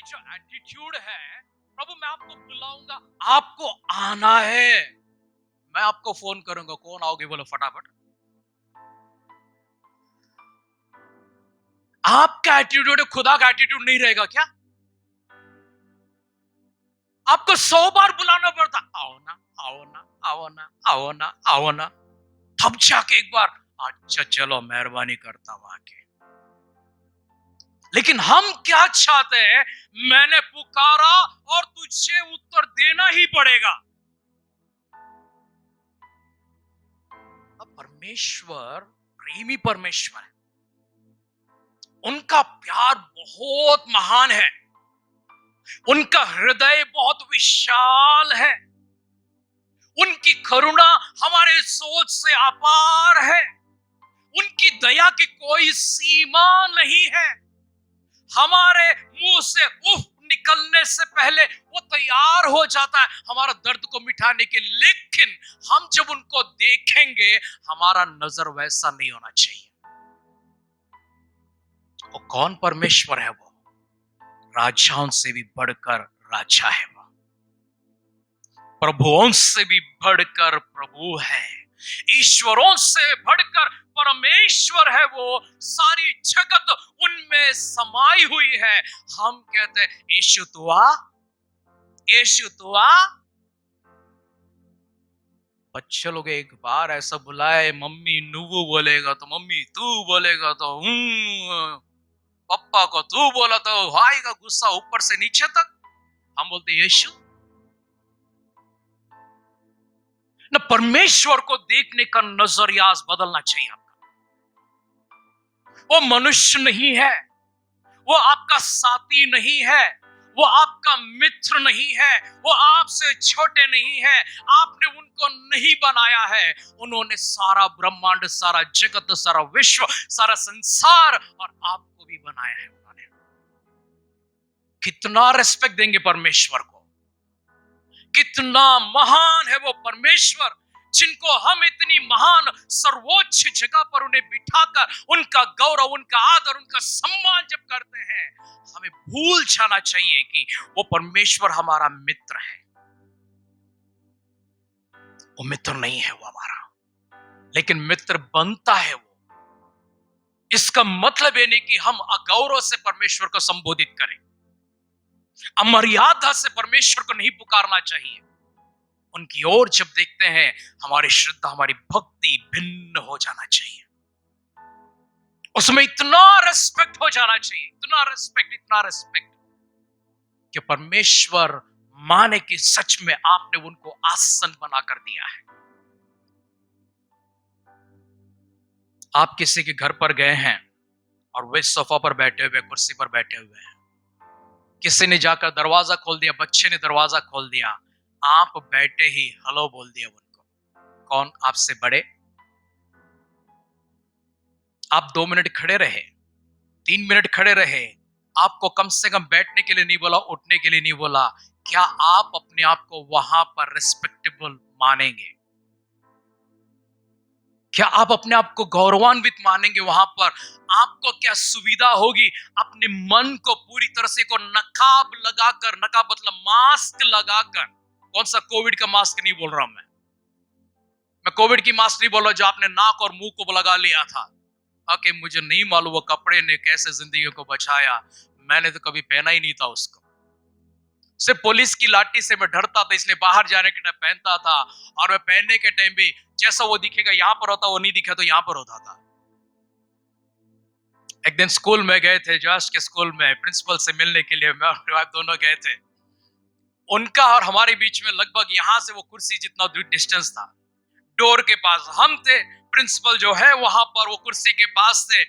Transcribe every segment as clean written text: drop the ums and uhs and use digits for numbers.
जो एटीट्यूड है, प्रभु मैं आपको बुलाऊंगा, आपको आना है, मैं आपको फोन करूंगा, कौन आओगे बोलो फटाफट। आपका एटीट्यूड खुदा का एटीट्यूड नहीं रहेगा क्या? आपको 100 बार बुलाना पड़ता, आओ ना आओ ना आओ ना आओ ना आओ ना, तब जाके एक बार अच्छा चलो मेहरबानी करता हूं आके। लेकिन हम क्या चाहते हैं, मैंने पुकारा और तुझे उत्तर देना ही पड़ेगा। अब परमेश्वर प्रेमी परमेश्वर है, उनका प्यार बहुत महान है, उनका हृदय बहुत विशाल है, उनकी करुणा हमारे सोच से अपार है, उनकी दया की कोई सीमा नहीं है। हमारे मुंह से उफ निकलने से पहले वो तैयार हो जाता है हमारा दर्द को मिटाने के। लेकिन हम जब उनको देखेंगे, हमारा नजर वैसा नहीं होना चाहिए। वो कौन परमेश्वर है? वो राजाओं से भी बढ़कर राजा है, वो प्रभुओं से भी बढ़कर प्रभु है, ईश्वरों से बढ़कर परमेश्वर है। वो सारी जगत उनमें समाई हुई है। हम कहते हैं यीशु तू आ, यीशु तू आ। बच्चे लोग एक बार ऐसा बुलाए, मम्मी नुवु बोलेगा तो मम्मी तू बोलेगा तो पप्पा को तू बोला तो आएगा गुस्सा ऊपर से नीचे तक। हम बोलते यीशु। न परमेश्वर को देखने का नजरिया बदलना चाहिए आपका। वो मनुष्य नहीं है, वो आपका साथी नहीं है, वो आपका मित्र नहीं है, वो आपसे छोटे नहीं है, आपने उनको नहीं बनाया है। उन्होंने सारा ब्रह्मांड, सारा जगत, सारा विश्व, सारा संसार और आपको भी बनाया है। उन्होंने कितना रिस्पेक्ट देंगे परमेश्वर को, कितना महान है वो परमेश्वर, जिनको हम इतनी महान सर्वोच्च जगह पर उन्हें बिठाकर उनका गौरव, उनका आदर, उनका सम्मान जब करते हैं, हमें भूल जाना चाहिए कि वो परमेश्वर हमारा मित्र है। वो मित्र नहीं है वो हमारा, लेकिन मित्र बनता है वो। इसका मतलब ये नहीं कि हम अगौरव से परमेश्वर को संबोधित करें, अमर्यादा से परमेश्वर को नहीं पुकारना चाहिए। उनकी ओर जब देखते हैं, हमारी श्रद्धा, हमारी भक्ति भिन्न हो जाना चाहिए। उसमें इतना रेस्पेक्ट हो जाना चाहिए, इतना रेस्पेक्ट कि परमेश्वर माने कि सच में आपने उनको आसन बनाकर दिया है। आप किसी के घर पर गए हैं और वे सोफा पर बैठे हुए, कुर्सी पर बैठे हुए हैं, किसी ने जाकर दरवाजा खोल दिया, बच्चे ने दरवाजा खोल दिया, आप बैठे ही हेलो बोल दिया उनको। कौन आपसे बड़े? आप 2 मिनट खड़े रहे, 3 मिनट खड़े रहे, आपको कम से कम बैठने के लिए नहीं बोला, उठने के लिए नहीं बोला। क्या आप अपने आप को वहां पर रिस्पेक्टेबल मानेंगे? क्या आप अपने आप को गौरवान्वित मानेंगे? वहां पर आपको क्या सुविधा होगी? अपने मन को पूरी तरह से को नकाब लगाकर, नकाब मतलब मास्क लगाकर, कौन सा कोविड का मास्क नहीं बोल रहा मैं कोविड की मास्क नहीं बोल रहा जो आपने नाक और मुंह को लगा लिया था। ओके, मुझे नहीं मालूम वो कपड़े ने कैसे जिंदगी को बचाया, मैंने तो कभी पहना ही नहीं था उसको। सिर्फ पुलिस की लाठी से मैं डरता था, इसलिए बाहर जाने के टाइम पहनता था, और मैं पहनने के टाइम भी जैसा वो दिखेगा यहाँ पर होता, वो नहीं दिखा तो यहाँ पर होता था। एक दिन स्कूल में गए थे, जॉश के स्कूल में प्रिंसिपल से मिलने के लिए मैं और वाइफ दोनों गए थे। उनका और हमारे बीच में लगभग यहाँ से वो कुर्सी जितना डिस्टेंस था। डोर के पास हम थे, प्रिंसिपल जो है वहां पर वो कुर्सी के पास थे।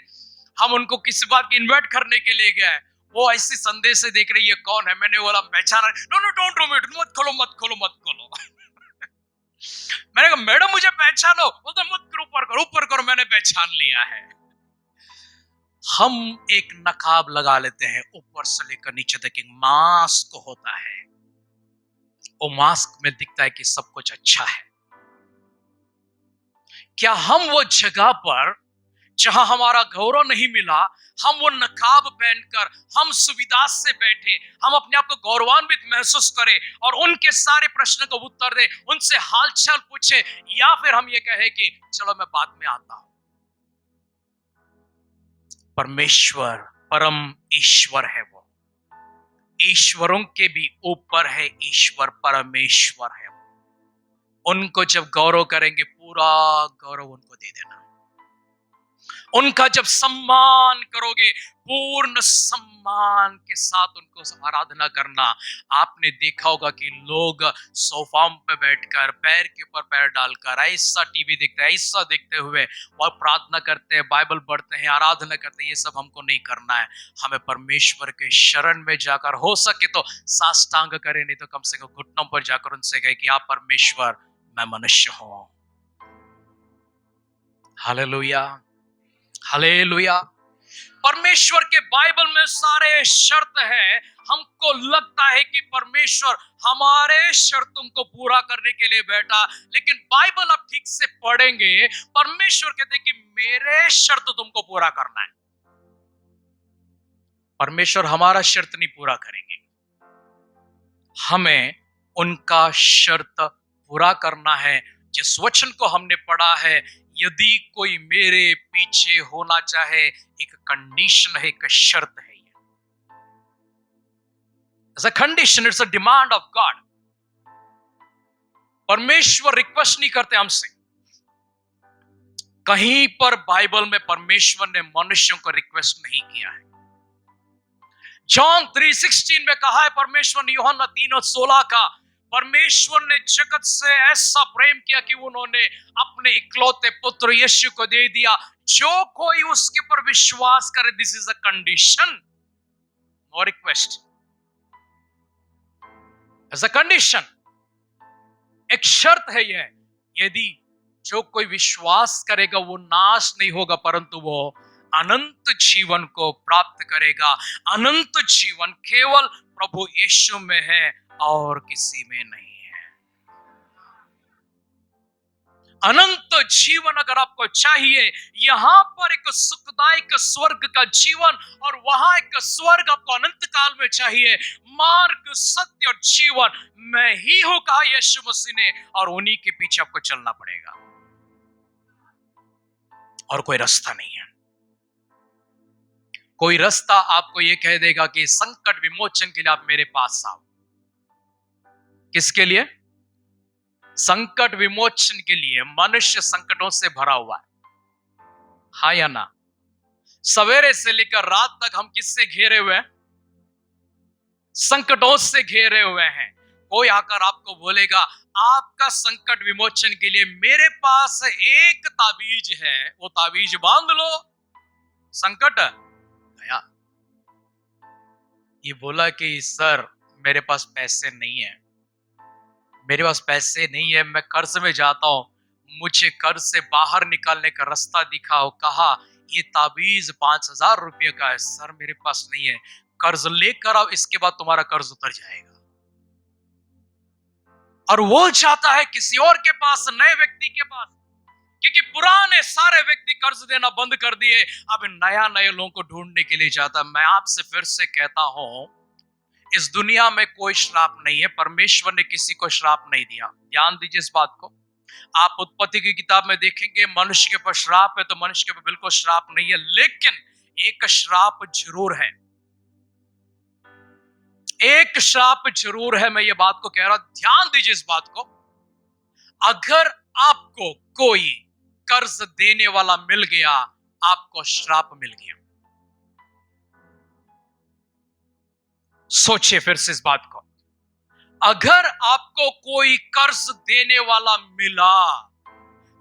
हम उनको किसी बात की इन्वाइट करने के लिए गए, वो ऐसी संदेश से देख रही है कौन है। मैंने बोला पहचाना, no no don't do it, मत खोलो मत खोलो मत खोलो। मैंने कहा मैडम मुझे पहचानो, बोलते मत करो, ऊपर करो, मैंने पहचान लिया है। हम एक नकाब लगा लेते हैं, ऊपर से लेकर नीचे तक एक मास्क होता है। वो मास्क में दिखता है कि सब कुछ अच्छा है। क्या हम वो जगह पर जहां हमारा गौरव नहीं मिला, हम वो नकाब पहनकर, हम सुविधा से बैठे, हम अपने आप को गौरवान्वित महसूस करें और उनके सारे प्रश्न को उत्तर दे, उनसे हालचाल पूछे, या फिर हम ये कहें कि चलो मैं बाद में आता हूं। परमेश्वर परम ईश्वर है, वो ईश्वरों के भी ऊपर है ईश्वर, परमेश्वर है। उनको जब गौरव करेंगे, पूरा गौरव उनको दे देना। उनका जब सम्मान करोगे, पूर्ण सम्मान के साथ उनको आराधना करना। आपने देखा होगा कि लोग सोफा पे बैठकर, पैर के ऊपर पैर डालकर, ऐसा टीवी देखते हैं, ऐसा देखते हुए और प्रार्थना करते हैं, बाइबल पढ़ते हैं, आराधना करते हैं। ये सब हमको नहीं करना है। हमें परमेश्वर के शरण में जाकर, हो सके तो साष्टांग करें, नहीं तो कम से कम घुटनों पर जाकर उनसे कहे कि आप परमेश्वर, मैं मनुष्य हूं। Hallelujah, hallelujah. परमेश्वर के बाइबल में सारे शर्त है। हमको लगता है कि परमेश्वर हमारे शर्तों को पूरा करने के लिए बैठा, लेकिन बाइबल आप ठीक से पढ़ेंगे, परमेश्वर कहते हैं कि मेरे शर्त तुमको पूरा करना है। परमेश्वर हमारा शर्त नहीं पूरा करेंगे, हमें उनका शर्त पूरा करना है। जिस वचन को हमने पढ़ा है, यदि कोई मेरे पीछे होना चाहे, एक कंडीशन है, एक शर्त है। It's a condition, it's a demand of God. परमेश्वर रिक्वेस्ट नहीं करते हमसे। कहीं पर बाइबल में परमेश्वर ने मनुष्यों को रिक्वेस्ट नहीं किया है। जॉन 3:16 में कहा है परमेश्वर ने, यूहन्ना 3:16 का, परमेश्वर ने जगत से ऐसा प्रेम किया कि उन्होंने अपने इकलौते पुत्र यीशु को दे दिया, जो कोई उसके पर विश्वास करे। This is a condition, no request, as a condition. एक शर्त है यह, यदि जो कोई विश्वास करेगा वो नाश नहीं होगा, परंतु वो अनंत जीवन को प्राप्त करेगा। अनंत जीवन केवल प्रभु यीशु में है और किसी में नहीं है। अनंत जीवन अगर आपको चाहिए, यहां पर एक सुखदायक स्वर्ग का जीवन और वहां एक स्वर्ग आपको अनंत काल में चाहिए। मार्ग, सत्य और जीवन मैं ही हूं, कहा यीशु मसीह ने, और उन्हीं के पीछे आपको चलना पड़ेगा, और कोई रास्ता नहीं है। कोई रास्ता आपको यह कह देगा कि संकट विमोचन के लिए आप मेरे पास आओ। किसके लिए? संकट विमोचन के लिए। मनुष्य संकटों से भरा हुआ है, हाँ या ना? सवेरे से लेकर रात तक हम किससे घेरे हुए हैं? संकटों से घेरे हुए हैं। कोई आकर आपको बोलेगा आपका संकट विमोचन के लिए मेरे पास एक ताबीज है, वो ताबीज बांध लो, संकट गया। ये बोला कि सर मेरे पास पैसे नहीं है, मेरे पास पैसे नहीं है, मैं कर्ज में जाता हूं, मुझे कर्ज से बाहर निकालने का रास्ता दिखाओ। कहा ये ताबीज 5,000 रुपये का है। सर मेरे पास नहीं है, कर्ज लेकर आओ, इसके बाद तुम्हारा कर्ज उतर जाएगा। और वो चाहता है किसी और के पास, नए व्यक्ति के पास, क्योंकि पुराने सारे व्यक्ति कर्ज देना बंद कर दिए, अब नए लोगों को ढूंढने के लिए जाता। मैं आपसे फिर से कहता हूं, इस दुनिया में कोई श्राप नहीं है। परमेश्वर ने किसी को श्राप नहीं दिया। ध्यान दीजिए इस बात को। आप उत्पत्ति की किताब में देखेंगे मनुष्य के ऊपर श्राप है, तो मनुष्य के ऊपर बिल्कुल श्राप नहीं है, लेकिन एक श्राप जरूर है, एक श्राप जरूर है। मैं ये बात को कह रहा हूं, ध्यान दीजिए इस बात को। अगर आपको कोई कर्ज देने वाला मिल गया, आपको श्राप मिल गया। सोचिए फिर से इस बात को। अगर आपको कोई कर्ज देने वाला मिला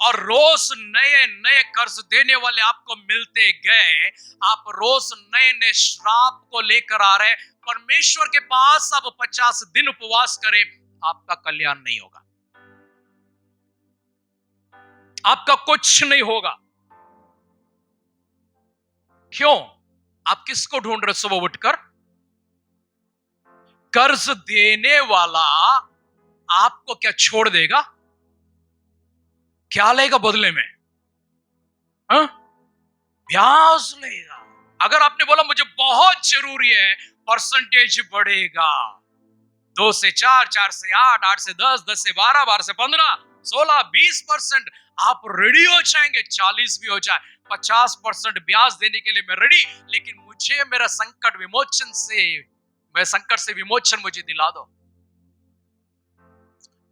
और रोज नए नए कर्ज देने वाले आपको मिलते गए, आप रोज नए नए श्राप को लेकर आ रहे, परमेश्वर के पास आप 50 दिन उपवास करें, आपका कल्याण नहीं होगा, आपका कुछ नहीं होगा। क्यों? आप किसको ढूंढ रहे सुबह उठकर? कर्ज देने वाला आपको क्या छोड़ देगा? क्या लेगा बदले में? हा? ब्याज लेगा। अगर आपने बोला मुझे बहुत जरूरी है, परसेंटेज बढ़ेगा। 2 से 4, 4 से 8, 8 से 10, 10 से 12, 12 से 15, 16, 20%। आप रेडी हो जाएंगे, 40 भी हो जाए, 50% ब्याज देने के लिए मैं रेडी। लेकिन मुझे मेरा संकट से विमोचन मुझे दिला दो।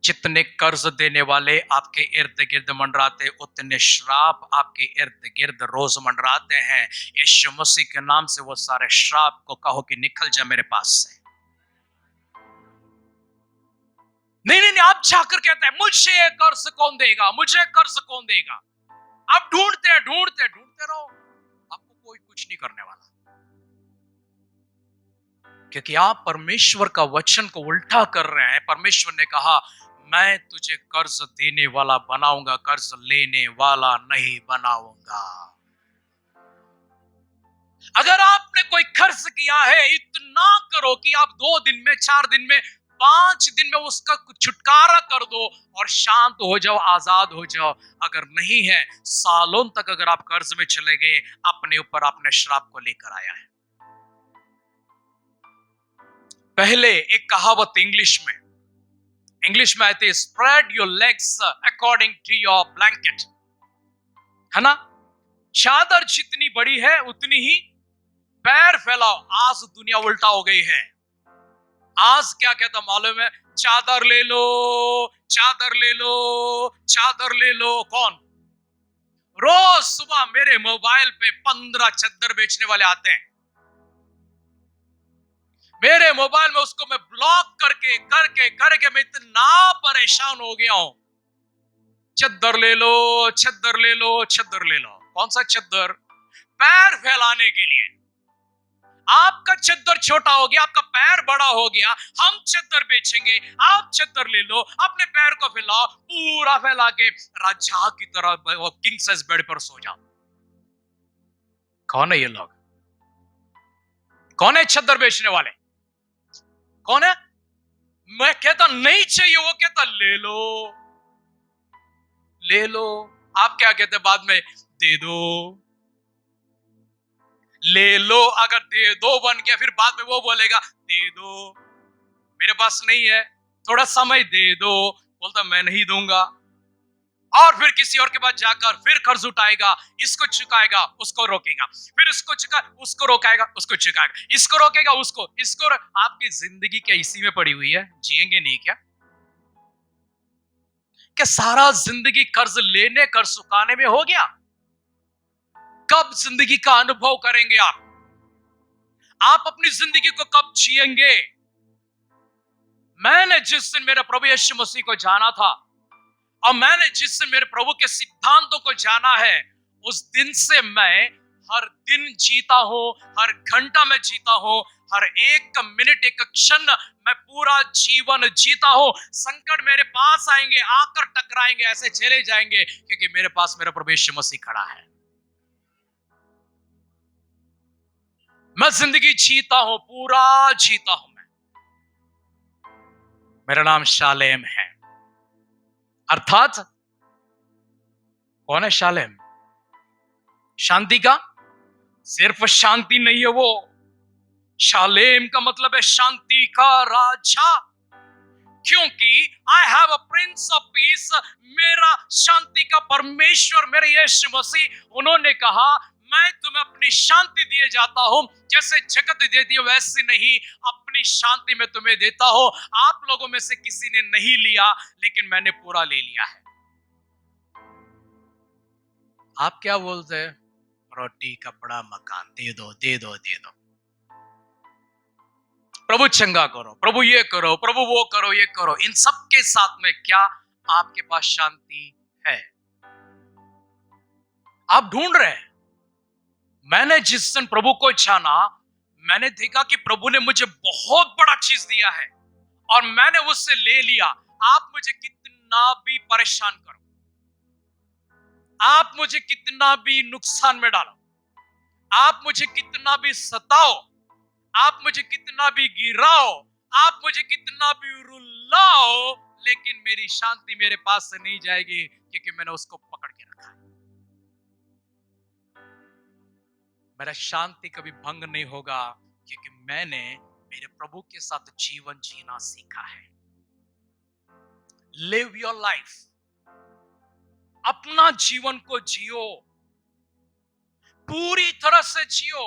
जितने कर्ज देने वाले आपके इर्द गिर्द मंडराते, उतने श्राप आपके इर्द गिर्द रोज मंडराते हैं। यीशु मसीह के नाम से वो सारे श्राप को कहो कि निकल जा मेरे पास से। नहीं नहीं नहीं, आप जाकर कहते हैं मुझे कर्ज कौन देगा, मुझे कर्ज कौन देगा। आप ढूंढते रहो, आपको कोई कुछ नहीं करने वाला, क्योंकि आप परमेश्वर का वचन को उल्टा कर रहे हैं। परमेश्वर ने कहा मैं तुझे कर्ज देने वाला बनाऊंगा, कर्ज लेने वाला नहीं बनाऊंगा। अगर आपने कोई खर्च किया है, इतना करो कि आप 2 दिन में, 4 दिन में, 5 दिन में उसका छुटकारा कर दो और शांत हो जाओ, आजाद हो जाओ। अगर नहीं है, सालों तक अगर आप कर्ज में चले गए, अपने ऊपर आपने श्राप को लेकर आया है। पहले एक कहावत इंग्लिश में आती है, spread your legs according to your blanket, है ना। चादर जितनी बड़ी है उतनी ही पैर फैलाओ। आज दुनिया उल्टा हो गई है। आज क्या कहता मालूम है, चादर ले लो, चादर ले लो, चादर ले लो। कौन? रोज सुबह मेरे मोबाइल पे 15 चद्दर बेचने वाले आते हैं। मेरे मोबाइल में उसको मैं ब्लॉक करके करके करके मैं इतना परेशान हो गया हूं। चद्दर ले लो, चद्दर ले लो, चद्दर ले लो। कौन सा चद्दर? पैर फैलाने के लिए। आपका चद्दर छोटा हो गया, आपका पैर बड़ा हो गया, हम चद्दर बेचेंगे, आप चद्दर ले लो, अपने पैर को फैलाओ, पूरा फैला के राजा की तरह किंग साइज बेड पर सो जाओ। कौन है ये लोग? कौन है चद्दर बेचने वाले? कौन है? मैं कहता नहीं चाहिए, वो कहता ले लो, ले लो। आप क्या कहते बाद में? दे दो, ले लो। अगर दे दो बन गया, फिर बाद में वो बोलेगा दे दो, मेरे पास नहीं है, थोड़ा समय दे दो। बोलता मैं नहीं दूंगा। और फिर किसी और के पास जाकर फिर कर्ज उठाएगा, इसको चुकाएगा, उसको रोकेगा, फिर इसको चुका, उसको रोकाएगा, उसको चुकाएगा, इसको रोकेगा, इसको आपकी जिंदगी क्या इसी में पड़ी हुई है? जिएंगे नहीं क्या? क्या सारा जिंदगी कर्ज लेने, कर्ज चुकाने में हो गया? कब जिंदगी का अनुभव करेंगे आप? आप अपनी जिंदगी को कब जिएंगे? मैंने जिस दिन मेरे प्रभु यीशु मसीह को जाना था, और मैंने जिस दिन मेरे प्रभु के सिद्धांतों को जाना है, उस दिन से मैं हर दिन जीता हूं, हर घंटा में जीता हूं, हर एक मिनट, एक क्षण मैं पूरा जीवन जीता हूं। संकट मेरे पास आएंगे, आकर टकराएंगे, ऐसे चले जाएंगे, क्योंकि मेरे पास मेरा प्रभु यीशु मसीह खड़ा है। मैं जिंदगी जीता हूं, पूरा जीता हूं मैं। मेरा नाम शालेम है। अर्थात कौन है शालेम? शांति का? सिर्फ शांति नहीं है वो। शालेम का मतलब है शांति का राजा। क्योंकि I have a prince of peace, मेरा शांति का परमेश्वर, मेरे यीशु मसीह, उन्होंने कहा मैं तुम्हें अपनी शांति दिए जाता हूं, जैसे जगत देती है वैसे नहीं, अपनी शांति में तुम्हें देता हूं। आप लोगों में से किसी ने नहीं लिया, लेकिन मैंने पूरा ले लिया है। आप क्या बोलते हैं? रोटी, कपड़ा, मकान, दे दो, दे दो, दे दो। प्रभु चंगा करो, प्रभु ये करो, प्रभु वो करो, ये करो। इन सब के साथ में क्या आपके पास शांति है? आप ढूंढ रहे हैं। मैंने जिस दिन प्रभु को जाना, मैंने देखा कि प्रभु ने मुझे बहुत बड़ा चीज दिया है और मैंने उससे ले लिया। आप मुझे कितना भी परेशान करो, आप मुझे कितना भी नुकसान में डालो, आप मुझे कितना भी सताओ, आप मुझे कितना भी गिराओ, आप मुझे कितना भी रुलाओ, लेकिन मेरी शांति मेरे पास से नहीं जाएगी, क्योंकि मैंने उसको पकड़ के रखा है। मेरा शांति कभी भंग नहीं होगा, क्योंकि मैंने मेरे प्रभु के साथ जीवन जीना सीखा है। लिव योर लाइफ, अपना जीवन को जियो, पूरी तरह से जियो,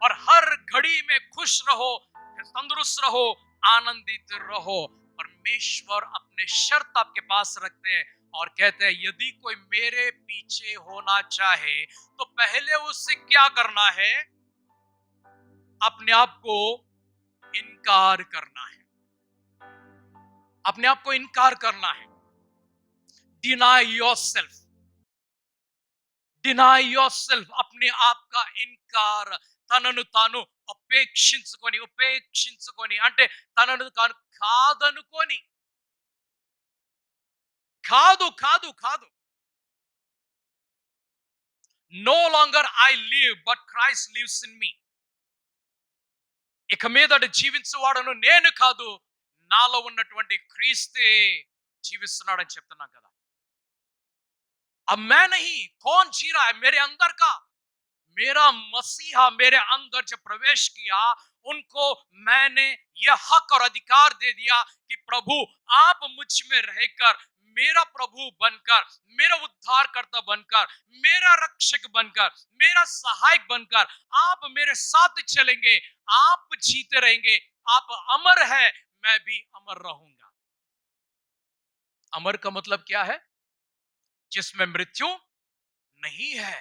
और हर घड़ी में खुश रहो, तंदुरुस्त रहो, आनंदित रहो। परमेश्वर अपने शर्त आपके पास रखते हैं और कहते हैं यदि कोई मेरे पीछे होना चाहे तो पहले उससे क्या करना है? अपने आप को इनकार करना है, अपने आप को इनकार करना है। डिनाई योरसेल्फ, डिनाई योरसेल्फ, अपने आप का इनकार। తనను తాను ఉపేక్షించుకొని అంటే తనను తాను కాదనుకొని, కాదు కాదు కాదు, no longer I live but Christ lives in me. ఇక మీదట జీవించువాడను నేను కాదు, నాలో ఉన్నటువంటి క్రీస్తే జీవిస్తున్నాడని చెప్తున్నాం కదా. अब मैं नहीं, कौन जी रहा है मेरे अंदर का? मेरा मसीहा मेरे अंदर जब प्रवेश किया, उनको मैंने यह हक और अधिकार दे दिया कि प्रभु आप मुझ में रहकर, मेरा प्रभु बनकर, मेरा उद्धारकर्ता बनकर, मेरा रक्षक बनकर, मेरा सहायक बनकर आप मेरे साथ चलेंगे, आप जीते रहेंगे, आप अमर है, मैं भी अमर रहूंगा. अमर का मतलब क्या है? जिसमें मृत्यु नहीं है,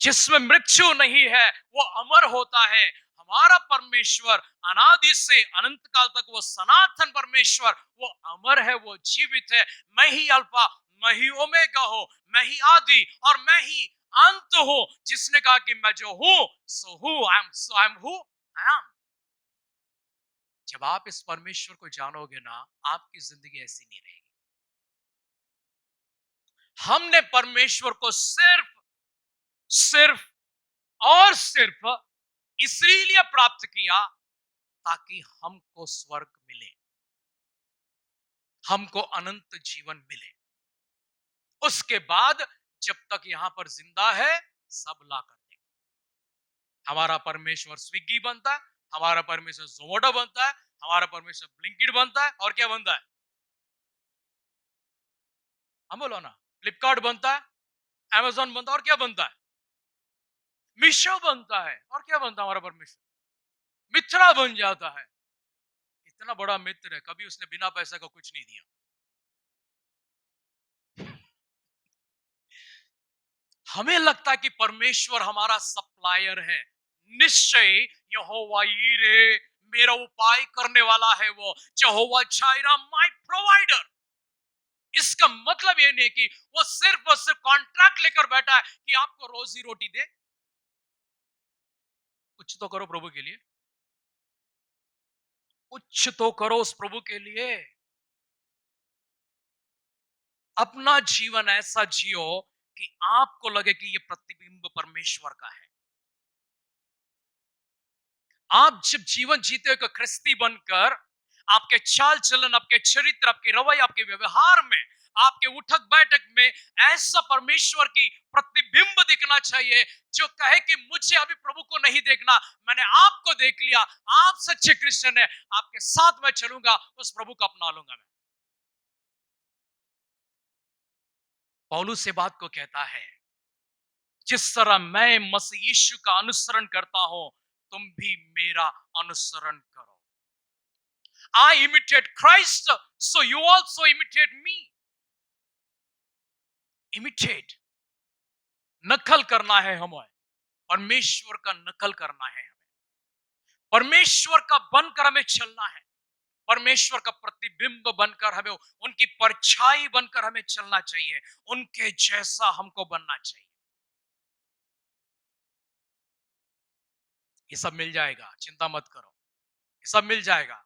जिसमें मृत्यु नहीं है वो अमर होता है. हमारा परमेश्वर अनादि से अनंत काल तक वो सनातन परमेश्वर, वो अमर है, वो जीवित है. मैं ही अल्फा, मैं ही ओमेगा हो, मैं ही आदि और मैं ही अंत हूं. जिसने कहा कि मैं जो हूं सो हूं, I am who I am. जब आप इस परमेश्वर को जानोगे ना, आपकी जिंदगी ऐसी नहीं रहेगी. हमने परमेश्वर को सिर्फ सिर्फ और सिर्फ इसलिए प्राप्त किया ताकि हमको स्वर्ग मिले, हमको अनंत जीवन मिले. उसके बाद जब तक यहां पर जिंदा है सब ला कर दे. हमारा परमेश्वर स्विगी बनता है, हमारा परमेश्वर जोमोटो बनता है, हमारा परमेश्वर ब्लिंकिट बनता है, और क्या बनता है? हम बोलो ना, फ्लिपकार्ट बनता है, अमेजोन बनता है, और क्या बनता है? मीशो बनता है, और क्या बनता है? हमारा परमेश्वर मित्रा बन जाता है. इतना बड़ा मित्र है, कभी उसने बिना पैसे का कुछ नहीं दिया. हमें लगता है कि परमेश्वर हमारा सप्लायर है. निश्चय यहोवा यीरे मेरा उपाय करने वाला है, वो यहोवा जायरा माय प्रोवाइडर. इसका मतलब ये नहीं कि वो सिर्फ और सिर्फ कॉन्ट्रैक्ट लेकर बैठा है कि आपको रोजी रोटी दे. कुछ तो करो प्रभु के लिए, कुछ तो करो उस प्रभु के लिए. अपना जीवन ऐसा जियो कि आपको लगे कि ये प्रतिबिंब परमेश्वर का है. आप जब जीवन जीते हुए ख्रिस्ती बनकर, आपके चाल चलन, आपके चरित्र, आपके रवैये, आपके व्यवहार में, आपके उठक बैठक में ऐसा परमेश्वर की प्रतिबिंब दिखना चाहिए जो कहे कि मुझे अभी प्रभु को नहीं देखना, मैंने आपको देख लिया, आप सच्चे क्रिश्चियन है, आपके साथ मैं चलूंगा, उस प्रभु को अपना लूंगा मैं. पौलुस से बात को कहता है जिस तरह मैं मसीह यीशु का अनुसरण करता हूं, तुम भी मेरा अनुसरण करो. I imitate Christ, so you also imitate me. Imitate, नकल करना है हमें, परमेश्वर का नकल करना है हमें, परमेश्वर का बनकर हमें चलना है, परमेश्वर का प्रतिबिंब बनकर हमें, उनकी परछाई बनकर हमें चलना चाहिए, उनके जैसा हमको बनना चाहिए. ये सब मिल जाएगा, चिंता मत करो, ये सब मिल जाएगा.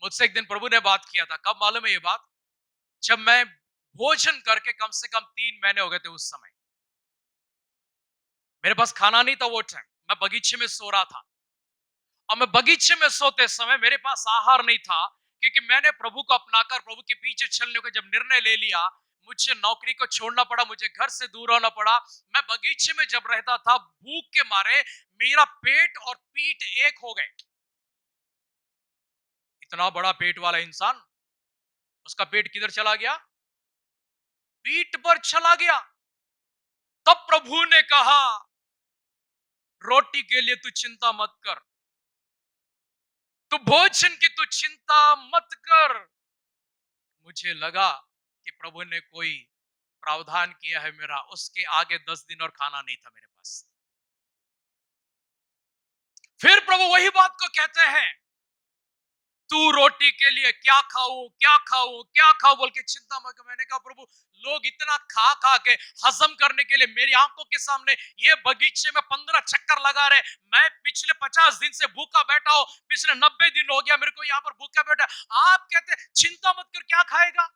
मुझसे एक दिन प्रभु ने बात किया था, कब मालूम है ये बात? जब मैं भोजन करके कम से कम 3 महीने हो गए थे. उस समय मेरे पास खाना नहीं था. वो टाइम मैं बगीचे में सो रहा था, और मैं बगीचे में सोते समय मेरे पास आहार नहीं था, क्योंकि मैंने प्रभु को अपनाकर प्रभु के पीछे चलने का जब निर्णय ले लिया, मुझे नौकरी को छोड़ना पड़ा, मुझे घर से दूर होना पड़ा। मैं बगीचे में जब रहता था, भूख के मारे मेरा पेट और पीठ एक हो गए। इतना बड़ा पेट वाला इंसान, उसका पेट किधर चला गया? पीठ पर चला गया। तब प्रभु ने कहा, रोटी के लिए तू चिंता मत कर, तू भोजन की तू चिंता मत कर। मुझे लगा कि प्रभु ने कोई प्रावधान किया है मेरा, उसके आगे 10 दिन और खाना नहीं था मेरे पास। फिर प्रभु वही बात को कहते हैं, तू रोटी के लिए क्या खाऊं क्या खाऊं क्या खाऊं बोल के चिंता मत कर। मैंने कहा प्रभु, लोग इतना खा खा के हजम करने के लिए मेरी आंखों के सामने ये बगीचे में 15 चक्कर लगा रहे, मैं पिछले 50 दिन से भूखा बैठा हूं, पिछले 90 दिन हो गया मेरे को यहाँ पर भूखा बैठा। आप कहते चिंता मत कर, क्या खाएगा?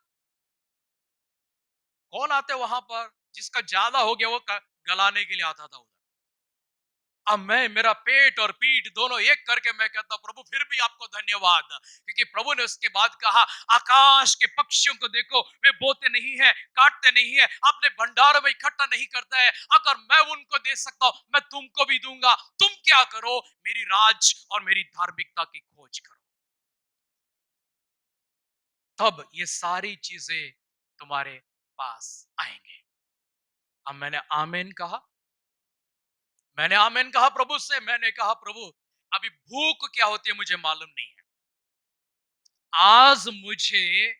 कौन आते वहां पर? जिसका ज्यादा हो गया वो गलाने के लिए आता था उधर। अब मैं, मेरा पेट और पीठ दोनों एक करके मैं कहता प्रभु फिर भी आपको धन्यवाद, क्योंकि प्रभु ने उसके बाद कहा, आकाश के पक्षियों को देखो, वे बोते नहीं है, काटते नहीं है, अपने भंडारों में इकट्ठा नहीं करता है, अगर मैं उनको दे सकता हूं, मैं तुमको भी दूंगा। तुम क्या करो, मेरी राज और मेरी धार्मिकता की खोज करो, तब ये सारी चीजें तुम्हारे पास आएंगे। अब मैंने आमीन कहा, मैंने आमीन कहा प्रभु से। मैंने कहा प्रभु, अभी भूख क्या होती है मुझे मालूम नहीं है, आज मुझे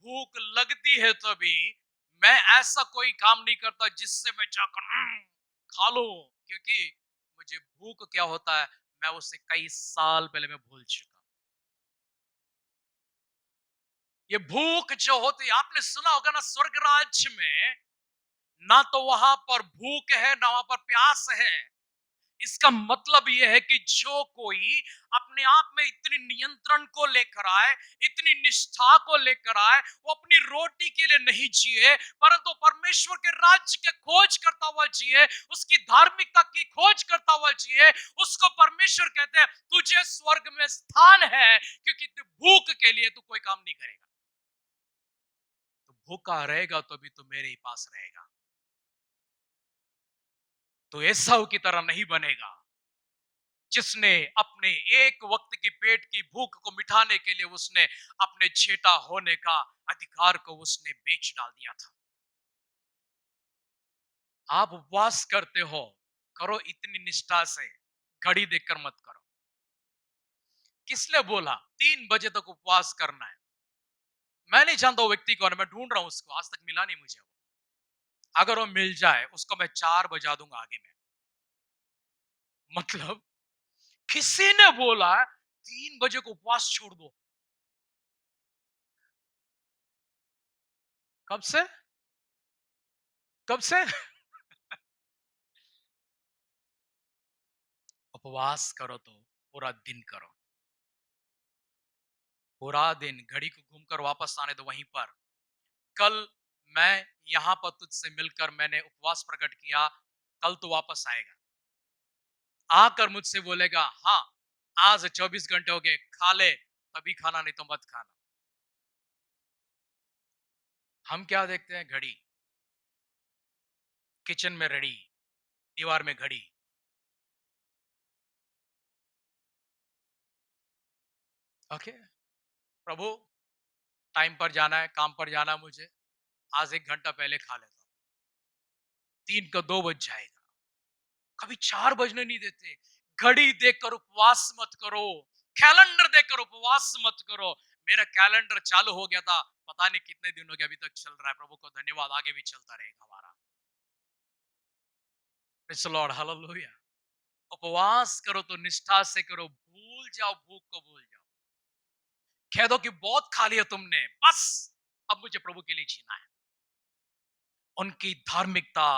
भूख लगती है तभी मैं ऐसा कोई काम नहीं करता जिससे मैं जाकर खा लूं, क्योंकि मुझे भूख क्या होता है मैं उसे कई साल पहले मैं भूल चुका। ये भूख जो होती है, आपने सुना होगा ना, स्वर्ग राज्य में ना तो वहां पर भूख है ना वहां पर प्यास है। इसका मतलब यह है कि जो कोई अपने आप में इतनी नियंत्रण को लेकर आए, इतनी निष्ठा को लेकर आए, वो अपनी रोटी के लिए नहीं जिए, परंतु परमेश्वर के राज्य के खोज करता हुआ जिए, उसकी धार्मिकता की खोज करता हुआ जिए, उसको परमेश्वर कहते हैं तुझे स्वर्ग में स्थान है, क्योंकि तू भूख के लिए तू कोई काम नहीं करेगा। तो भूखा रहेगा तो भी तू मेरे ही पास रहेगा, तो एसाव की तरह नहीं बनेगा जिसने अपने एक वक्त की पेट की भूख को मिटाने के लिए उसने अपने छेटा होने का अधिकार को उसने बेच डाल दिया था। आप उपवास करते हो, करो इतनी निष्ठा से, घड़ी देखकर मत करो। किसने बोला 3 बजे तक उपवास करना है? मैं नहीं जानता वो व्यक्ति कौन है, मैं ढूंढ रहा हूं उसको, आज तक मिला नहीं मुझे वो। अगर वो मिल जाए उसको मैं 4 बजा दूंगा आगे में। मतलब किसी ने बोला 3 बजे को उपवास छोड़ दो। कब से? कब से? उपवास करो तो पूरा दिन करो, पूरा दिन घड़ी को घूमकर वापस आने दो वहीं पर। कल मैं यहां पर तुझसे मिलकर मैंने उपवास प्रकट किया, कल तो वापस आएगा, आकर मुझसे बोलेगा हाँ आज 24 घंटे हो गए, खा ले तभी खाना, नहीं तो मत खाना। हम क्या देखते हैं? घड़ी, किचन में रेडी, दीवार में घड़ी। ओके प्रभु, टाइम पर जाना है, काम पर जाना है मुझे, आज 1 घंटा पहले खा लेता हूँ, 3 को 2 बज जाएगा। कभी 4 बजने नहीं देते। घड़ी देखकर उपवास मत करो, कैलेंडर देखकर उपवास मत करो। मेरा कैलेंडर चालू हो गया था, पता नहीं कितने दिन हो गए, अभी तक चल रहा है। प्रभु को धन्यवाद, आगे भी चलता रहेगा हमारा। Praise the Lord, hallelujah. उपवास करो तो निष्ठा से करो, भूल जाओ, भूख को भूल जाओ। कह दो कि बहुत खा लिया तुमने, बस अब मुझे प्रभु के लिए जीना है। उनकी धार्मिकता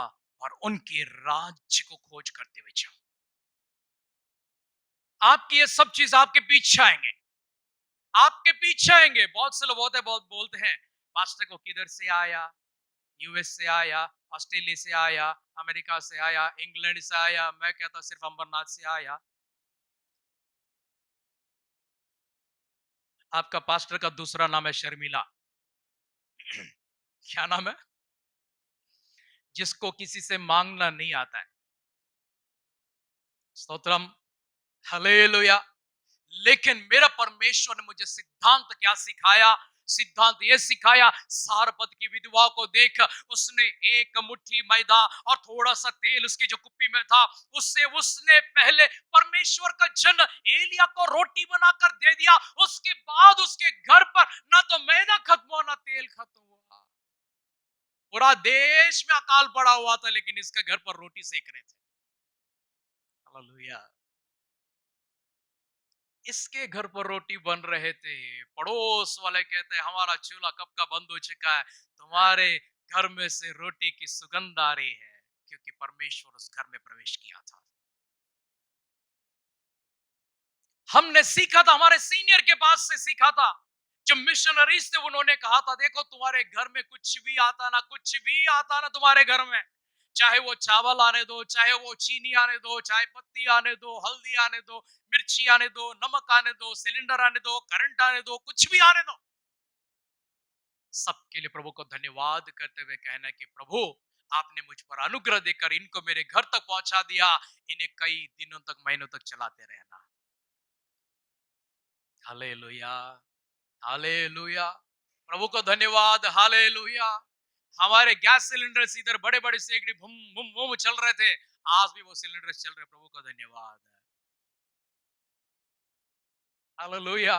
और उनके राज्य को खोज करते हुए जाओ। आपकी ये सब चीज आपके पीछे आएंगे, आपके पीछे आएंगे। बहुत से लोग होते हैं, बहुत बोलते हैं पास्टर को किधर से आया, यूएस से आया, ऑस्ट्रेलिया से आया, अमेरिका से आया, इंग्लैंड से आया। मैं कहता सिर्फ अमरनाथ से आया। आपका पास्टर का दूसरा नाम है शर्मिला। क्या नाम है? जिसको किसी से मांगना नहीं आता है। स्तोत्रम, हालेलुया। लेकिन मेरा परमेश्वर ने मुझे सिद्धांत क्या सिखाया? सिद्धांत ये सिखाया, सारपत की विधवा को देख, उसने एक मुट्ठी मैदा और थोड़ा सा तेल उसकी जो कुप्पी में था, उससे उसने पहले परमेश्वर का जन एलिया को रोटी बनाकर दे दिया। उसके बाद उसके घर पर ना तो मैदा खत्म हुआ ना तेल खत्म हुआ। पूरा देश में अकाल पड़ा हुआ था, लेकिन इसके घर पर रोटी सेक रहे थे। हालेलुया। इसके घर पर रोटी बन रहे थे। पड़ोस वाले कहते हैं हमारा चूल्हा कब का बंद हो चुका है, तुम्हारे घर में से रोटी की सुगंध आ रही है, क्योंकि परमेश्वर उस घर में प्रवेश किया था। हमने सीखा था, हमारे सीनियर के पास से सीखा था, जो मिशनरीज थे, उन्होंने कहा था देखो तुम्हारे घर में कुछ भी आता ना, कुछ भी आता ना तुम्हारे घर में, चाहे वो चावल आने दो, चाहे वो चीनी आने दो, चाहे पत्ती आने दो, हल्दी आने दो, मिर्ची आने दो, नमक आने दो, सिलेंडर आने दो, करंट आने दो, कुछ भी आने दो, सबके लिए प्रभु को धन्यवाद करते हुए कहना कि प्रभु आपने मुझ पर अनुग्रह देकर इनको मेरे घर तक पहुंचा दिया, इन्हें कई दिनों तक, महीनों तक चलाते रहना। Hallelujah, hallelujah. प्रभु को धन्यवाद, हालेलुया। हमारे गैस सिलेंडर इधर बड़े बड़े सेकड़ी भूम भूम भूम चल रहे थे, आज भी वो सिलेंडर चल रहे। प्रभु को धन्यवाद, हालेलुया।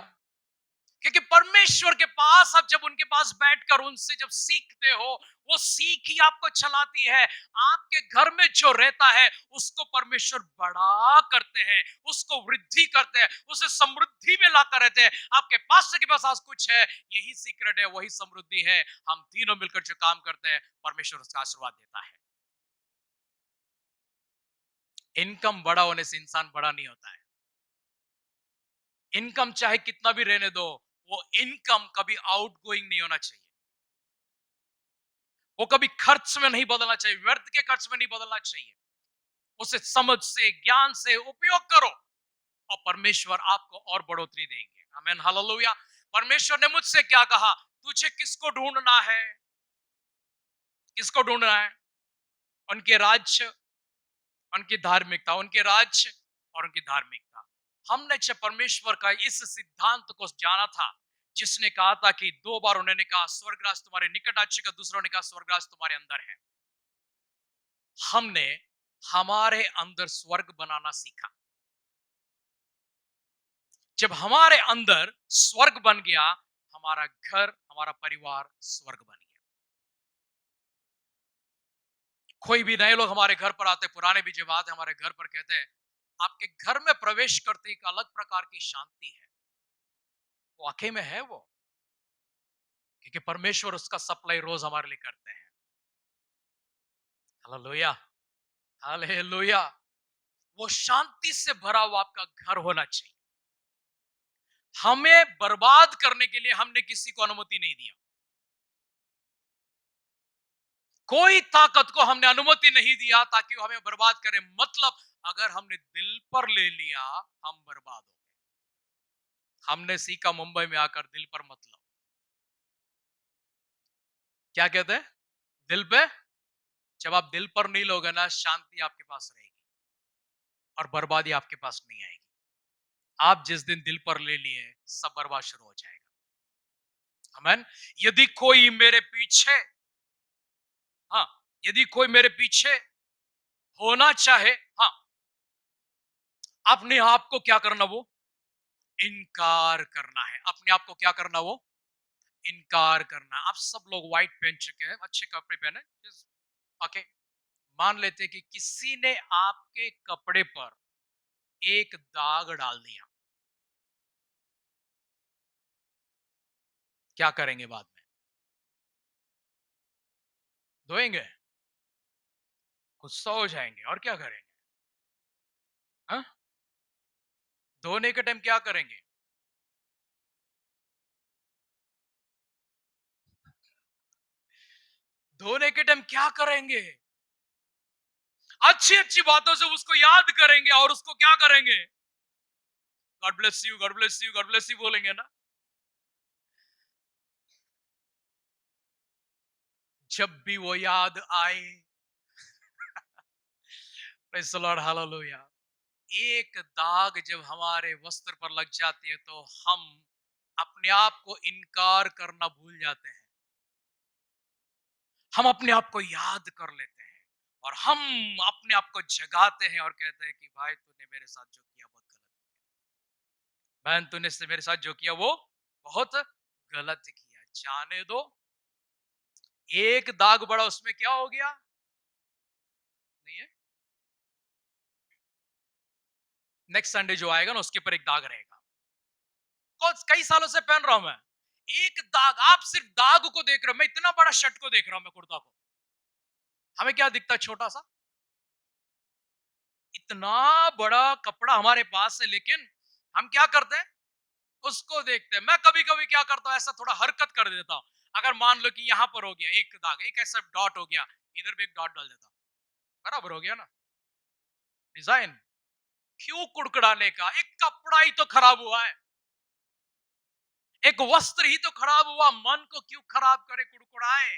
क्योंकि परमेश्वर के पास अब जब उनके पास बैठकर उनसे जब सीखते हो, वो सीख ही आपको चलाती है। आपके घर में जो रहता है उसको परमेश्वर बड़ा करते हैं, उसको वृद्धि करते हैं, उसे समृद्धि में लाकर रहते हैं। आपके पास के पास आज कुछ है, यही सीक्रेट है, वही समृद्धि है। हम तीनों मिलकर जो काम करते हैं, परमेश्वर उसका आशीर्वाद देता है। इनकम बड़ा होने से इंसान बड़ा नहीं होता है। इनकम चाहे कितना भी रहने दो, वो इनकम कभी आउट गोइंग नहीं होना चाहिए। वो कभी खर्च में नहीं बदलना चाहिए, व्यर्थ के खर्च में नहीं बदलना चाहिए। उसे समझ से, ज्ञान से उपयोग करो और परमेश्वर आपको और बढ़ोतरी देंगे। आमीन, हालेलुया। परमेश्वर ने मुझसे क्या कहा? तुझे किसको ढूंढना है? किसको ढूंढना है? उनके राज्य, उनकी धार्मिकता, उनके राज्य और उनकी धार्मिकता। हमने जब परमेश्वर का इस सिद्धांत को जाना था, जिसने कहा था कि दो बार उन्होंने कहा स्वर्गराज तुम्हारे निकट आ चुका, दूसरा ने कहा स्वर्गराज तुम्हारे अंदर है। हमने हमारे अंदर स्वर्ग बनाना सीखा। जब हमारे अंदर स्वर्ग बन गया, हमारा घर, हमारा परिवार स्वर्ग बन गया। कोई भी नए लोग हमारे घर पर आते, पुराने भी जब आते हमारे घर पर, कहते हैं आपके घर में प्रवेश करते एक अलग प्रकार की शांति है। वाकई में है वो, क्योंकि परमेश्वर उसका सप्लाई रोज हमारे लिए करते हैं। Hallelujah, hallelujah. वो शांति से भरा हुआ आपका घर होना चाहिए। हमें बर्बाद करने के लिए हमने किसी को अनुमति नहीं दिया। कोई ताकत को हमने अनुमति नहीं दिया ताकि वो हमें बर्बाद करे। मतलब अगर हमने दिल पर ले लिया, हम बर्बाद हो गए। हमने सीखा मुंबई में आकर, दिल पर मत लो। क्या कहते हैं? दिल पे। जब आप दिल पर नहीं लोगे ना, शांति आपके पास रहेगी और बर्बादी आपके पास नहीं आएगी। आप जिस दिन दिल पर ले लिए, सब बर्बाद शुरू हो जाएगा। आमीन। यदि कोई मेरे पीछे, हाँ, यदि कोई मेरे पीछे होना चाहे, हाँ, अपने आप को क्या करना? वो इनकार करना है। अपने आप को क्या करना? वो इनकार करना। आप सब लोग व्हाइट पहन चुके हैं, अच्छे कपड़े पहने। ओके, मान लेते हैं कि किसी ने आपके कपड़े पर एक दाग डाल दिया, क्या करेंगे बाद में? धोएंगे? गुस्सा हो जाएंगे और क्या करेंगे? हाँ? धोने के टाइम क्या करेंगे? धोने के टाइम क्या करेंगे? अच्छी अच्छी बातों से उसको याद करेंगे और उसको क्या करेंगे? God bless you, God bless you, God bless you बोलेंगे ना। जब भी वो याद आए, प्रेज़ द लॉर्ड, हालेलुया। एक दाग जब हमारे वस्त्र पर लग जाती है तो हम अपने आप को इनकार करना भूल जाते हैं। हम अपने आप को याद कर लेते हैं और हम अपने आप को जगाते हैं और कहते हैं कि भाई तूने मेरे साथ जो किया बहुत गलत, बहन तूने से मेरे साथ जो किया वो बहुत गलत किया, जाने दो। एक दाग बड़ा उसमें क्या हो गया नहीं है, नेक्स्ट संडे जो आएगा ना उसके ऊपर एक दाग रहेगा। कई सालों से पहन रहा हूं मैं, एक दाग, आप सिर्फ दाग को देख रहे हो, मैं इतना बड़ा शर्ट को देख रहा हूं, मैं कुर्ता को, हमें क्या दिखता है छोटा सा, इतना बड़ा कपड़ा हमारे पास है, लेकिन हम क्या करते हैं, उसको देखते हैं। मैं कभी कभी क्या करता हूँ, ऐसा थोड़ा हरकत कर देता हूँ। अगर मान लो कि यहाँ पर हो गया एक दाग, एक ऐसा डॉट हो गया, इधर भी एक डॉट डाल देता हूँ, बराबर हो गया ना डिजाइन। क्यों कुड़कुड़ाने का, एक कपड़ा ही तो खराब हुआ है, एक वस्त्र ही तो खराब हुआ, मन को क्यों खराब करे, कुड़कुड़ाए।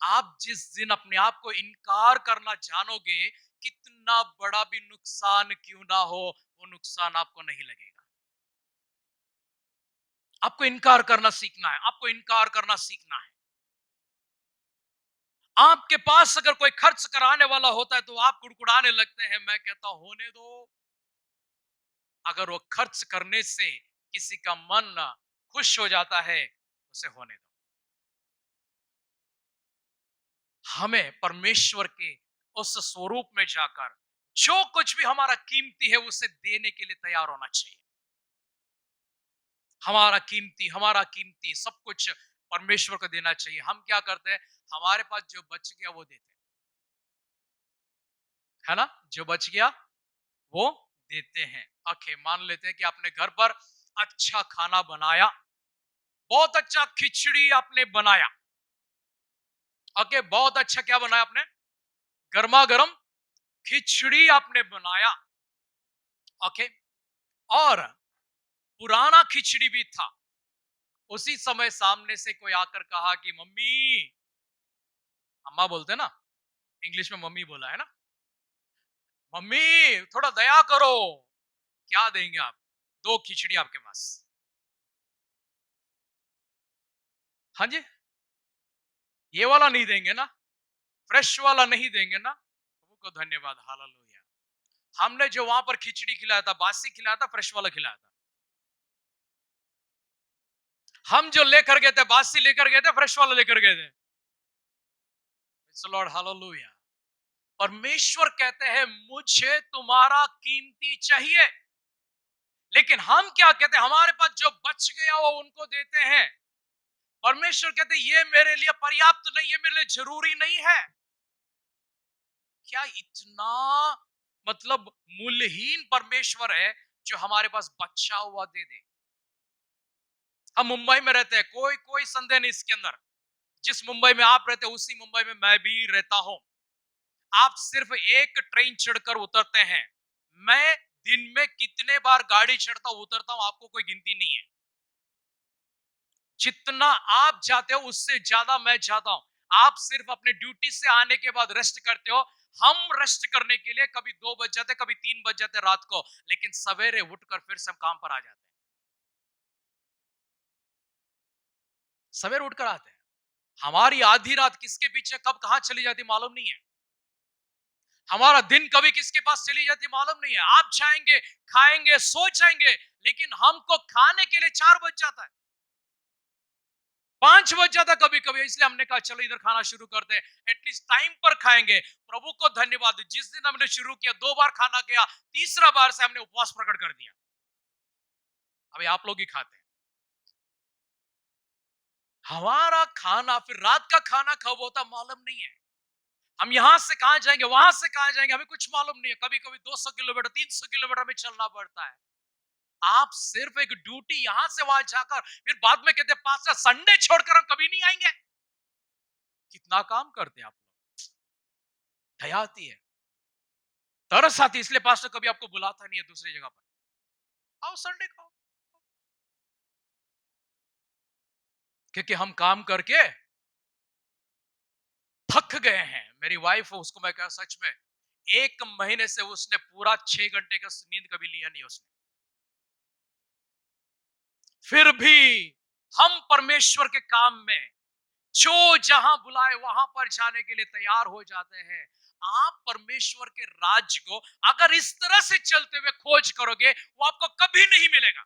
आप जिस दिन अपने आप को इनकार करना जानोगे, कितना बड़ा भी नुकसान क्यों ना हो, वो नुकसान आपको नहीं लगेगा। आपको इनकार करना सीखना है, आपको इनकार करना सीखना है। आपके पास अगर कोई खर्च कराने वाला होता है तो आप कुड़कुड़ाने लगते हैं, मैं कहता हूं होने दो। अगर वो खर्च करने से किसी का मन खुश हो जाता है, उसे होने दो। हमें परमेश्वर के उस स्वरूप में जाकर जो कुछ भी हमारा कीमती है उसे देने के लिए तैयार होना चाहिए। हमारा कीमती सब कुछ परमेश्वर को देना चाहिए। हम क्या करते हैं, हमारे पास जो बच गया वो देते हैं, है ना, जो बच गया वो देते हैं। ओके, मान लेते हैं कि आपने घर पर अच्छा खाना बनाया, बहुत अच्छा खिचड़ी आपने बनाया। ओके, बहुत अच्छा क्या बनाया आपने, गर्मा गर्म खिचड़ी आपने बनाया। ओके, और पुराना खिचड़ी भी था। उसी समय सामने से कोई आकर कहा कि मम्मी, अम्मा बोलते हैं ना, इंग्लिश में मम्मी बोला है ना, मम्मी थोड़ा दया करो। क्या देंगे आप, दो खिचड़ी आपके पास। हाँ जी, ये वाला नहीं देंगे ना, फ्रेश वाला नहीं देंगे ना। प्रभु को धन्यवाद, हालेलुया। हमने जो वहां पर खिचड़ी खिलाया था, बासी खिलाया था, फ्रेश वाला खिलाया था। हम जो लेकर गए थे, बासी लेकर गए थे, फ्रेश वाला लेकर गए थे। Lord, hallelujah. परमेश्वर कहते हैं मुझे तुम्हारा कीमती चाहिए, लेकिन हम क्या कहते हैं, हमारे पास जो बच गया वो उनको देते हैं। परमेश्वर कहते हैं ये मेरे लिए पर्याप्त नहीं, ये मेरे लिए जरूरी नहीं है। क्या इतना मतलब मूल्यहीन परमेश्वर है जो हमारे पास बचा हुआ दे दे। हम मुंबई में रहते हैं, कोई कोई संदेह नहीं इसके अंदर। जिस मुंबई में आप रहते हैं उसी मुंबई में मैं भी रहता हूं। आप सिर्फ एक ट्रेन चढ़कर उतरते हैं, मैं दिन में कितने बार गाड़ी चढ़ता हूं उतरता हूं आपको कोई गिनती नहीं है। जितना आप जाते हो उससे ज्यादा मैं जाता हूं। आप सिर्फ अपने ड्यूटी से आने के बाद रेस्ट करते हो, हम रेस्ट करने के लिए कभी 2 बज जाते, कभी 3 बज जाते रात को, लेकिन सवेरे उठकर फिर से हम काम पर आ जाते हैं। सवेरे उठकर आते हैं। हमारी आधी रात किसके पीछे कब कहां चली जाती मालूम नहीं है। हमारा दिन कभी किसके पास चली जाती मालूम नहीं है। आप जाएंगे, खाएंगे, सो जाएंगे, लेकिन हमको खाने के लिए 4 बज जाता है, 5 बज जाता कभी कभी। इसलिए हमने कहा चलो इधर खाना शुरू करते हैं, एटलीस्ट टाइम पर खाएंगे। प्रभु को धन्यवाद, जिस दिन हमने शुरू किया 2 बार खाना गया, तीसरा बार से हमने उपवास प्रकट कर दिया। अभी आप लोग ही खाते हैं। हमारा खाना फिर रात का खाना कब होता मालूम नहीं है। हम यहां से कहां जाएंगे, वहां से कहां जाएंगे, हमें कुछ मालूम नहीं है। कभी कभी 200 किलोमीटर, 300 किलोमीटर में चलना पड़ता है। आप सिर्फ एक ड्यूटी यहां से वहां जाकर फिर बाद में कहते हैं पास्टर संडे छोड़कर हम कभी नहीं आएंगे। कितना काम करते हैं आप लोग, दया आती है, तरस आती है। इसलिए पास्टर कभी आपको बुलाता नहीं है दूसरी जगह पर, आओ संडे को, क्योंकि हम काम करके थक गए हैं। मेरी वाइफ, उसको मैं कहा सच में 1 महीने से उसने पूरा 6 घंटे का नींद कभी लिया नहीं उसने। फिर भी हम परमेश्वर के काम में जो जहां बुलाए वहां पर जाने के लिए तैयार हो जाते हैं। आप परमेश्वर के राज्य को अगर इस तरह से चलते हुए खोज करोगे, वो आपको कभी नहीं मिलेगा।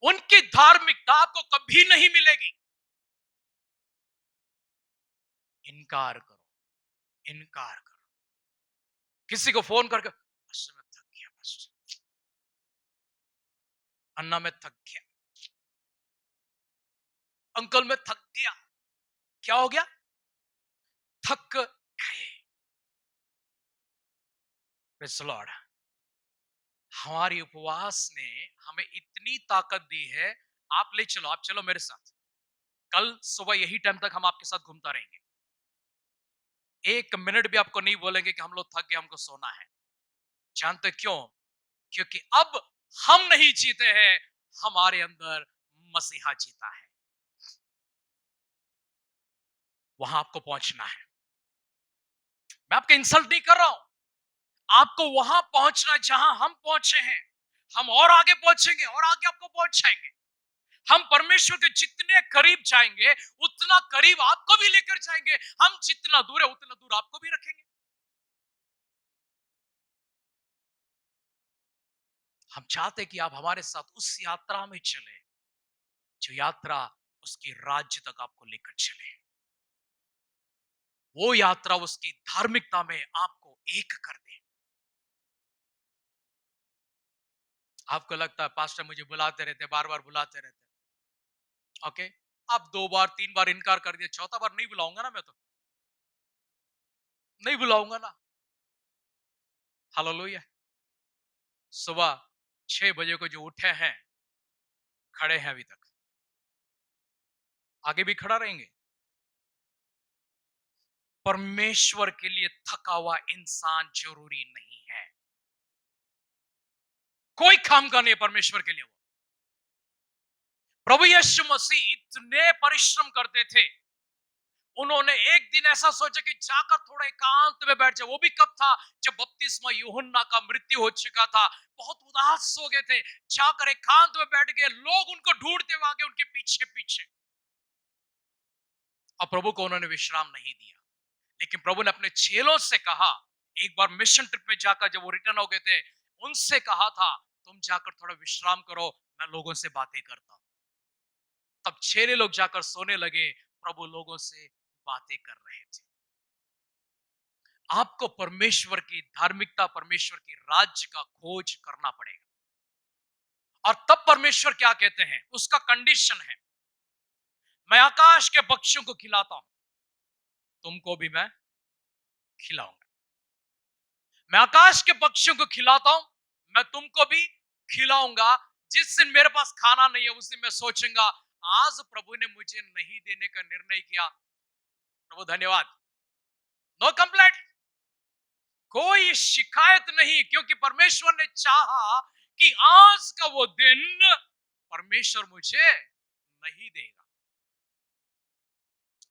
उनकी धार्मिकता आपको कभी नहीं मिलेगी। इनकार करो, इनकार करो। किसी को फोन करके, "पास्टर, मैं थक गया पास्टर, अन्ना मैं थक गया, अंकल मैं थक गया।" क्या हो गया? थक गए। Praise the Lord. हमारी उपवास ने हमें इतनी ताकत दी है। आप ले चलो, आप चलो मेरे साथ। कल सुबह यही टाइम तक हम आपके साथ घूमता रहेंगे। 1 मिनट भी आपको नहीं बोलेंगे कि हम लोग थक गए, हमको सोना है। जानते क्यों? क्योंकि अब हम नहीं जीते हैं, हमारे अंदर मसीहा जीता है। वहां आपको पहुंचना है। मैं आपका इंसल्ट नहीं कर रहा हूं। आपको वहां पहुंचना जहां हम पहुंचे हैं। हम और आगे पहुंचेंगे और आगे आपको पहुंचाएंगे। हम परमेश्वर के जितने करीब जाएंगे, उतना करीब आपको भी लेकर जाएंगे। हम जितना दूर है, उतना दूर आपको भी रखेंगे। हम चाहते हैं कि आप हमारे साथ उस यात्रा में चले, जो यात्रा उसकी राज्य तक आपको लेकर चले। वो यात्रा उसकी धार्मिकता में आपको एक कर दे। आपको लगता है पास्टर मुझे बुलाते रहते, बार बार बुलाते रहते। ओके, आप 2 बार 3 बार इनकार कर दिया, चौथा बार नहीं बुलाऊंगा ना, मैं तो नहीं बुलाऊंगा ना। हालेलुया। सुबह 6 बजे को जो उठे हैं, खड़े हैं अभी तक, आगे भी खड़ा रहेंगे। परमेश्वर के लिए थका हुआ इंसान जरूरी नहीं है। कोई काम का नहीं है परमेश्वर के लिए। वो प्रभु यीशु मसीह इतने परिश्रम करते थे। उन्होंने एक दिन ऐसा सोचा कि जाकर थोड़ा एकांत में बैठ जाए। वो भी कब था? जब बपतिस्मा यूहन्ना का मृत्यु हो चुका था। बहुत उदास हो गए थे। जाकर एकांत में बैठ गए। लोग उनको ढूंढते हुए आगे उनके पीछे पीछे। और प्रभु को उन्होंने विश्राम नहीं दिया। लेकिन प्रभु ने अपने चेलों से कहा, एक बार मिशन ट्रिप में जाकर जब वो रिटर्न हो गए थे, उनसे कहा था तुम जाकर थोड़ा विश्राम करो, मैं लोगों से बातें करता हूं। तब चेले लोग जाकर सोने लगे। प्रभु लोगों से बातें कर रहे थे। आपको परमेश्वर की धार्मिकता, परमेश्वर की राज्य का खोज करना पड़ेगा। और तब परमेश्वर क्या कहते हैं, उसका कंडीशन है, मैं आकाश के पक्षियों को खिलाता हूं, तुमको भी मैं खिलाऊंगा। मैं आकाश के पक्षियों को खिलाता हूं, मैं तुमको भी खिलाऊंगा। जिस दिन मेरे पास खाना नहीं है, उस दिन मैं सोचूंगा आज प्रभु ने मुझे नहीं देने का निर्णय किया, प्रभु धन्यवाद। नो कंप्लेंट, कोई शिकायत नहीं, क्योंकि परमेश्वर ने चाहा कि आज का वो दिन परमेश्वर मुझे नहीं देगा।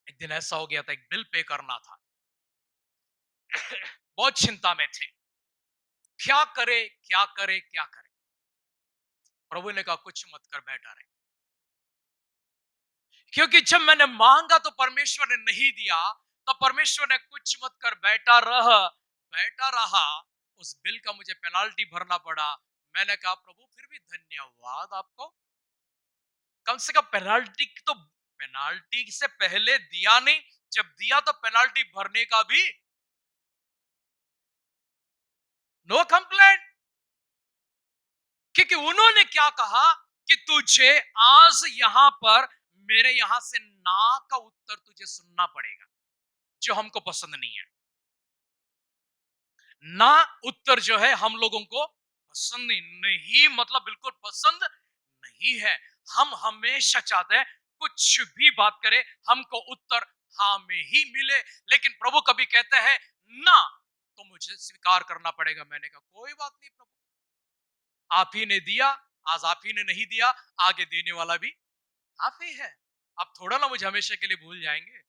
एक दिन ऐसा हो गया था, एक बिल पे करना था। बहुत चिंता में थे, क्या करे क्या करे क्या करे। प्रभु ने कहा कुछ मत कर, बैठा रहे। क्योंकि जब मैंने मांगा तो परमेश्वर ने नहीं दिया, तो परमेश्वर ने कुछ मत कर, बैठा रह। बैठा रहा, उस बिल का मुझे पेनाल्टी भरना पड़ा। मैंने कहा प्रभु फिर भी धन्यवाद आपको, कम से कम पेनाल्टी से पहले दिया नहीं, जब दिया तो पेनाल्टी भरने का भी नो कंप्लेंट। क्योंकि उन्होंने क्या कहा कि तुझे आज यहां पर मेरे यहां से ना का उत्तर तुझे सुनना पड़ेगा, जो हमको पसंद नहीं है। ना उत्तर जो है हम लोगों को पसंद नहीं, नहीं मतलब बिल्कुल पसंद नहीं है। हम हमेशा चाहते हैं कुछ भी बात करे हमको उत्तर हाँ में ही मिले। लेकिन प्रभु कभी कहते हैं ना, तो मुझे स्वीकार करना पड़ेगा। मैंने कहा कोई बात नहीं प्रभु, आप ही ने दिया, आज आप ही ने नहीं दिया, आगे देने वाला भी आप ही है। आप थोड़ा ना मुझे हमेशा के लिए भूल जाएंगे।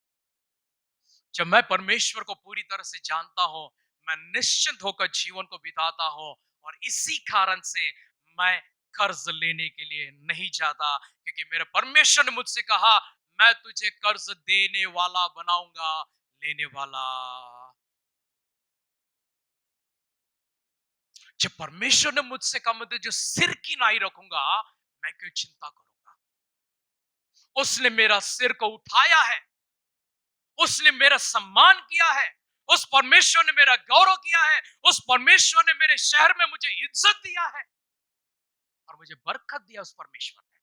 जब मैं परमेश्वर को पूरी तरह से जानता हूं, मैं निश्चिंत होकर जीवन को बिताता हूं। और इसी कारण से मैं कर्ज लेने के लिए नहीं जाता, क्योंकि मेरे परमेश्वर ने मुझसे कहा, मैं तुझे कर्ज देने वाला बनाऊंगा, लेने वाला। जब परमेश्वर ने मुझसे कहा, मैं तुझे सिर की नाई रखूंगा, मैं क्यों चिंता करूंगा। उसने मेरा सिर को उठाया है, उसने मेरा सम्मान किया है, उस परमेश्वर ने मेरा गौरव किया है, उस परमेश्वर ने मेरे शहर में मुझे इज्जत दिया है और मुझे बरकत दिया उस परमेश्वर ने।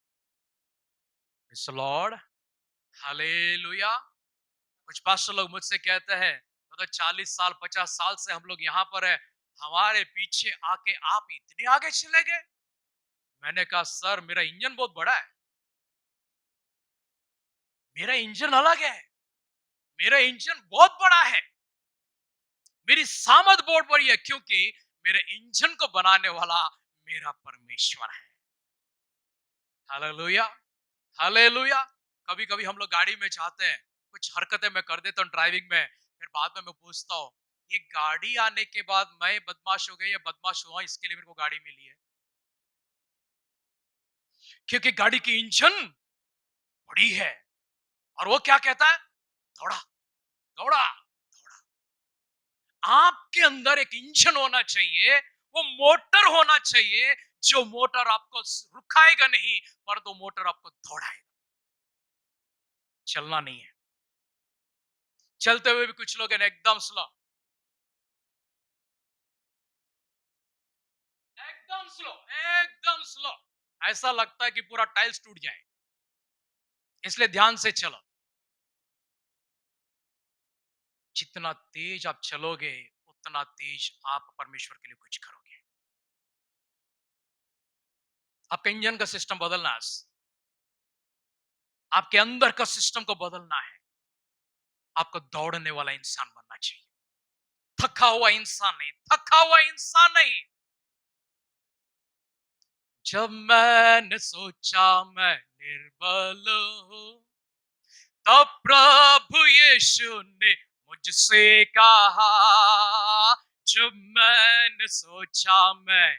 Praise the Lord, hallelujah. कुछ पास्टर लोग मुझसे कहते हैं, मतलब 40 साल 50 साल से हम लोग यहाँ पर है, हमारे पीछे आके आप इतने आगे चले गए। मैंने कहा, सर मेरा इंजन बहुत बड़ा है, मेरा इंजन अलग है, मेरा इंजन बहुत बड़ा है, मेरी सामर्थ बहुत बड़ी है, क्योंकि मेरे इंजन को बनाने वाला मेरा परमेश्वर है। Hallelujah, hallelujah. कभी कभी हम लोग गाड़ी में जाते हैं, कुछ हरकतें मैं कर देता हूँ ड्राइविंग में, फिर बाद में मैं पूछता हूँ, ये गाड़ी आने के बाद मैं बदमाश हो गया या बदमाश हुआ इसके लिए मेरे को गाड़ी मिली है। क्योंकि गाड़ी की इंजन बड़ी है और वो क्या कहता है, दौड़ा दौड़ा दौड़ा। आपके अंदर एक इंजन होना चाहिए, वो मोटर होना चाहिए, जो मोटर आपको रुकाएगा नहीं, पर तो मोटर आपको दौड़ाएगा। चलना नहीं है, चलते हुए भी कुछ लोग हैं ना, एकदम स्लो, एकदम स्लो, एकदम स्लो। ऐसा लगता है कि पूरा टाइल्स टूट जाए। इसलिए ध्यान से चलो। जितना तेज आप चलोगे, उतना तेज आप परमेश्वर के लिए कुछ करोगे। आपका इंजन का सिस्टम बदलना है, आपके अंदर का सिस्टम को बदलना है। आपको दौड़ने वाला इंसान बनना चाहिए, थका हुआ इंसान नहीं, थका हुआ इंसान नहीं। जब मैंने सोचा मैं निर्बल हूं, तब प्रभु यीशु ने मुझसे कहा, जब मैंने सोचा मैं।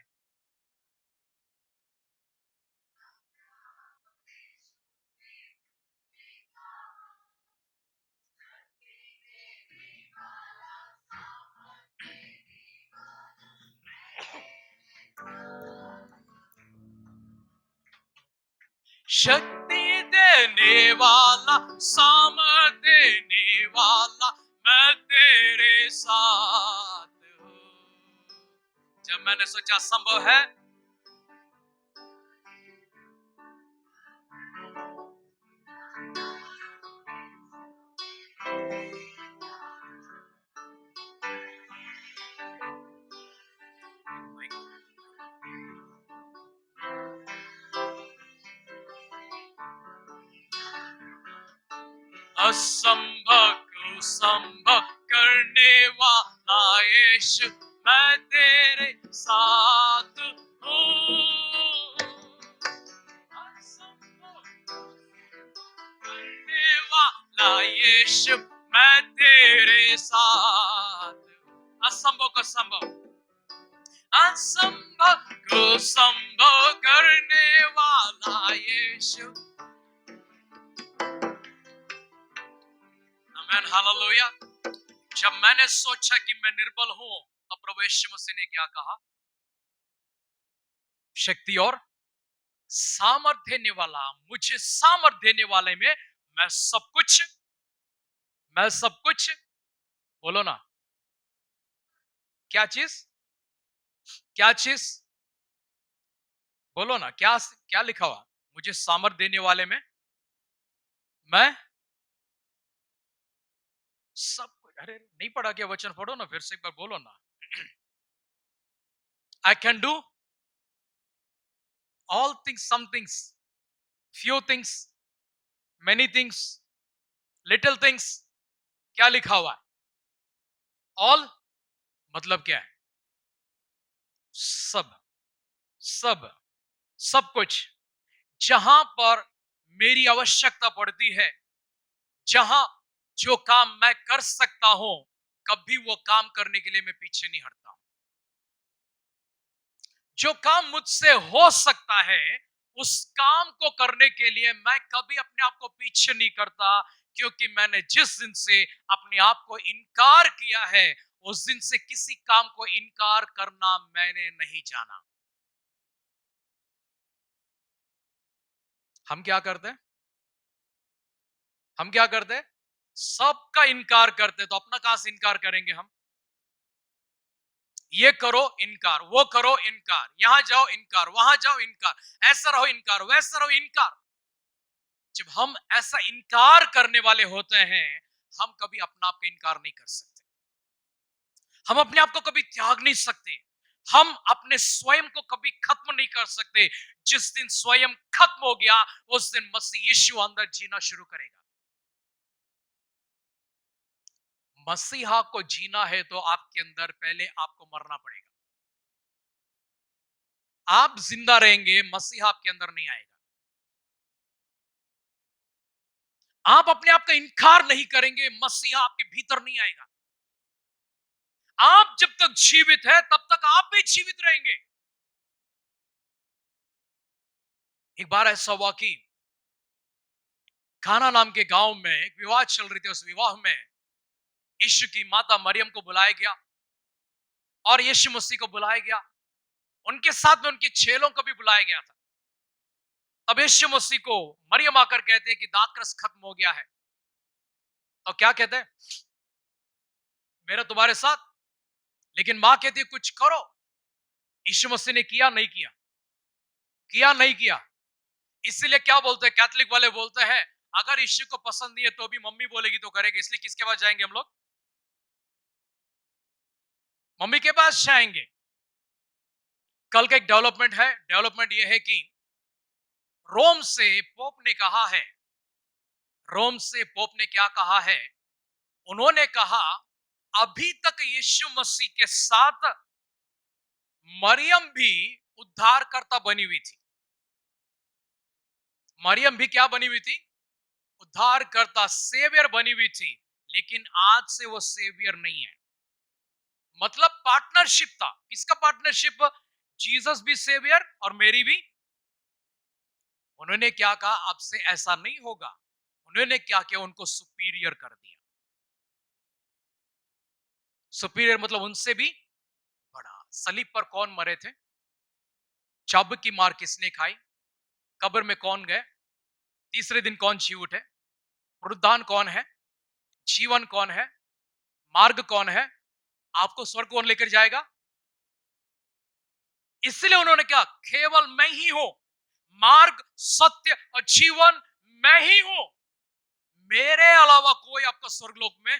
शक्ति देने वाला, सामर्थ देने वाला, मैं तेरे साथ हूँ। जब मैंने सोचा संभव है, असंभव को संभव करने वाला यीशु, मैं तेरे साथ हूँ। असंभव करने वाला यीशु, मैं तेरे साथ। असंभव को संभव, असंभव को संभव करने वाला यीशु। आमेन, हालेलुया। जब मैंने सोचा कि मैं निर्बल हूं, तब प्रभु यीशु मसीह ने क्या कहा, शक्ति और सामर्थ्य देने वाला, मुझे सामर्थ्य देने वाले में मैं सब कुछ, मैं सब कुछ, बोलो ना, क्या चीज, क्या चीज, बोलो ना, क्या क्या लिखा हुआ, मुझे सामर्थ्य देने वाले में मैं सब कुछ। अरे नहीं पढ़ा क्या वचन, पढ़ो ना फिर से एक बार, बोलो ना। I can do all things, some things, few things, many things, little things. क्या लिखा हुआ है, ऑल मतलब क्या है, सब, सब, सब कुछ। जहां पर मेरी आवश्यकता पड़ती है, जहां जो काम मैं कर सकता हूं, कभी वो काम करने के लिए मैं पीछे नहीं हटता हूं। जो काम मुझसे हो सकता है, उस काम को करने के लिए मैं कभी अपने आप को पीछे नहीं करता, क्योंकि मैंने जिस दिन से अपने आप को इनकार किया है, उस दिन से किसी काम को इनकार करना मैंने नहीं जाना। हम क्या करते हैं? हम क्या करते हैं? सबका इनकार करते हैं, तो अपना कहां से इनकार करेंगे हम? ये करो इनकार, वो करो इनकार, यहां जाओ इनकार, वहां जाओ इनकार, ऐसा रहो इनकार, वैसा रहो इनकार। जब हम ऐसा इनकार करने वाले होते हैं, हम कभी अपना आप का इनकार नहीं कर सकते। हम अपने आप को कभी त्याग नहीं सकते। हम अपने स्वयं को कभी खत्म नहीं कर सकते। जिस दिन स्वयं खत्म हो गया, उस दिन मसीह यीशु अंदर जीना शुरू करेगा। मसीहा को जीना है तो आपके अंदर पहले आपको मरना पड़ेगा। आप जिंदा रहेंगे, मसीहा आपके अंदर नहीं आएगा। आप अपने आप का इनकार नहीं करेंगे, मसीहा आपके भीतर नहीं आएगा। आप जब तक जीवित है, तब तक आप भी जीवित रहेंगे। एक बार ऐसा हुआ कि काना नाम के गांव में एक विवाह चल रही थी। उस विवाह में यीशु की माता मरियम को बुलाया गया और यीशु मसीह को बुलाया गया। उनके साथ में उनके चेलों को भी बुलाया गया था। तब यीशु मसीह को मरियम आकर कहते हैं कि दाखरस खत्म हो गया है। तो क्या कहते हैं? मेरा तुम्हारे साथ। लेकिन मां कहती है कुछ करो। यीशु मसीह ने किया नहीं किया? किया नहीं किया? इसीलिए क्या बोलते हैं कैथोलिक वाले, बोलते हैं अगर यीशु को पसंद नहीं है तो भी मम्मी बोलेगी तो करेंगे। इसलिए किसके पास जाएंगे हम लोग? मम्मी के पास जाएंगे। कल का एक डेवलपमेंट है। डेवलपमेंट यह है कि रोम से पोप ने कहा है, रोम से पोप ने क्या कहा है? उन्होंने कहा अभी तक यीशु मसीह के साथ मरियम भी उद्धारकर्ता बनी हुई थी। मरियम भी क्या बनी हुई थी? उद्धारकर्ता, सेवियर बनी हुई थी। लेकिन आज से वो सेवियर नहीं है। मतलब पार्टनरशिप था। किसका पार्टनरशिप? जीसस भी सेवियर और मेरी भी। उन्होंने क्या कहा? अब से ऐसा नहीं होगा। उन्होंने क्या किया? उनको सुपीरियर कर दिया। सुपीरियर मतलब उनसे भी बड़ा। सलीब पर कौन मरे थे? चब की मार किसने खाई? कब्र में कौन गए? तीसरे दिन कौन जी उठे? पुनरुत्थान कौन है? जीवन कौन है? मार्ग कौन है? आपको स्वर्ग कौन लेकर जाएगा? इसलिए उन्होंने क्या? केवल मैं ही हूं मार्ग, सत्य और जीवन। मैं ही हूं। मेरे अलावा कोई आपका स्वर्गलोक में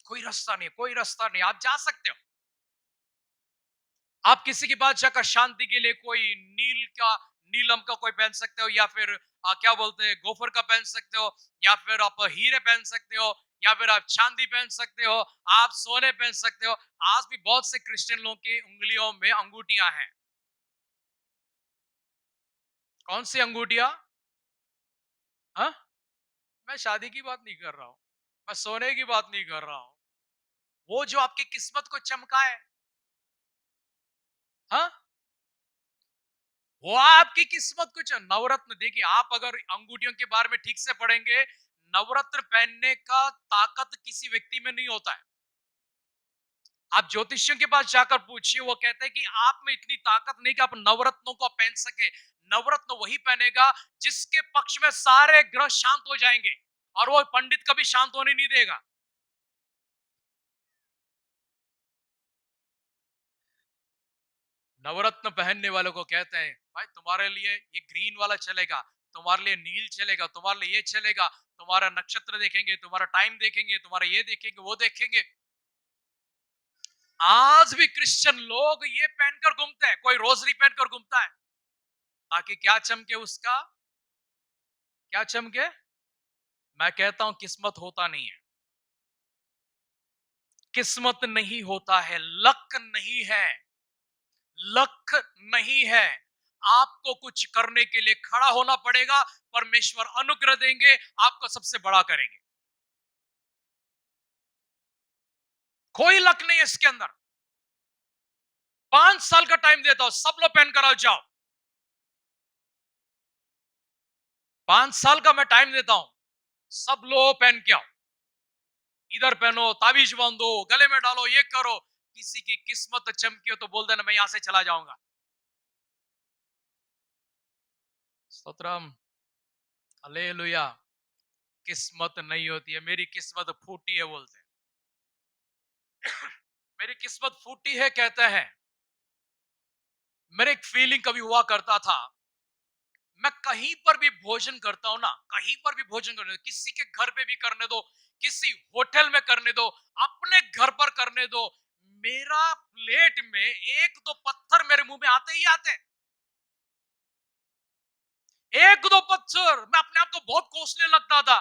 कोई रास्ता नहीं, कोई रास्ता नहीं। आप जा सकते हो। आप किसी के पास जाकर शांति के लिए कोई नीलम का कोई पहन सकते हो, या फिर क्या बोलते हैं, गोफर का पहन सकते हो, या फिर आप हीरे पहन सकते हो, या फिर आप चांदी पहन सकते हो, आप सोने पहन सकते हो। आज भी बहुत से क्रिश्चियन लोगों की उंगलियों में अंगूठियां हैं। कौन सी अंगूठियां? हाँ? मैं शादी की बात नहीं कर रहा हूं। मैं सोने की बात नहीं कर रहा हूं। वो जो आपकी किस्मत को चमकाए। हाँ? वो आपकी किस्मत कुछ नवरत्न। देखिए, आप अगर अंगूठियों के बारे में ठीक से पढ़ेंगे, नवरत्न पहनने का ताकत किसी व्यक्ति में नहीं होता है। आप ज्योतिषियों के पास जाकर पूछिए, वो कहते हैं कि आप में इतनी ताकत नहीं कि आप नवरत्नों को पहन सके। नवरत्न वही पहनेगा जिसके पक्ष में सारे ग्रह शांत हो जाएंगे, और वो पंडित कभी शांत होने नहीं देगा। नवरत्न पहनने वालों को कहते हैं भाई तुम्हारे लिए ये ग्रीन वाला चलेगा, तुम्हारे लिए नील चलेगा, तुम्हारे लिए ये चलेगा। तुम्हारा नक्षत्र देखेंगे, तुम्हारा टाइम देखेंगे, तुम्हारा ये देखेंगे, वो देखेंगे। आज भी क्रिश्चियन लोग ये पहनकर घूमते हैं। कोई रोजरी पहनकर घूमता है ताकि क्या चमके उसका? क्या चमके? मैं कहता हूं किस्मत होता नहीं है। किस्मत नहीं होता है, लक नहीं है। लक नहीं है। आपको कुछ करने के लिए खड़ा होना पड़ेगा। परमेश्वर अनुग्रह देंगे, आपको सबसे बड़ा करेंगे। कोई लक नहीं है इसके अंदर। 5 साल का टाइम देता हूं, सब लोग पहन कर आओ जाओ। 5 साल का मैं टाइम देता हूं, सब लोग पहन के आओ। इधर पहनो, ताबीज बांधो, गले में डालो, ये करो। किसी की किस्मत चमकी हो तो बोल देना मैं यहां से चला जाऊंगा। स्तोत्रम, हालेलुया। किस्मत नहीं होती है, मेरी किस्मत फूटी है बोलते हैं। मेरी किस्मत फूटी है कहते हैं। मेरे एक फीलिंग कभी हुआ करता था, मैं कहीं पर भी भोजन करता हूं ना, कहीं पर भी भोजन करने दो, किसी के घर पे भी करने दो, किसी होटल में करने दो, अपने घर पर करने दो, मेरा प्लेट में एक दो पत्थर मेरे मुंह में आते ही आते हैं। एक दो पत्थर, मैं अपने आप को बहुत कोसने लगता था।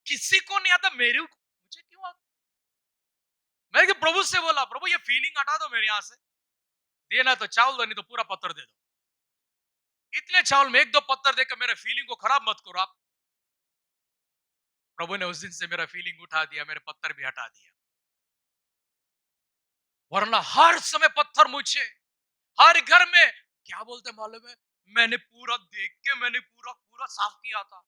किसी को नहीं आता, मेरे मुझे क्यों आता? मैंने प्रभु से बोला, प्रभु ये फीलिंग हटा दो मेरे यहां से। देना तो चावल दो, नहीं तो पूरा पत्थर दे दो। इतने चावल में एक दो पत्थर देकर मेरे फीलिंग को खराब मत करो आप। प्रभु ने उस दिन से मेरा फीलिंग उठा दिया, मेरे पत्थर भी हटा दिया। वरना हर समय पत्थर मुझे, हर घर में, क्या बोलते मालूम है, मैंने पूरा देख के मैंने पूरा पूरा साफ किया था।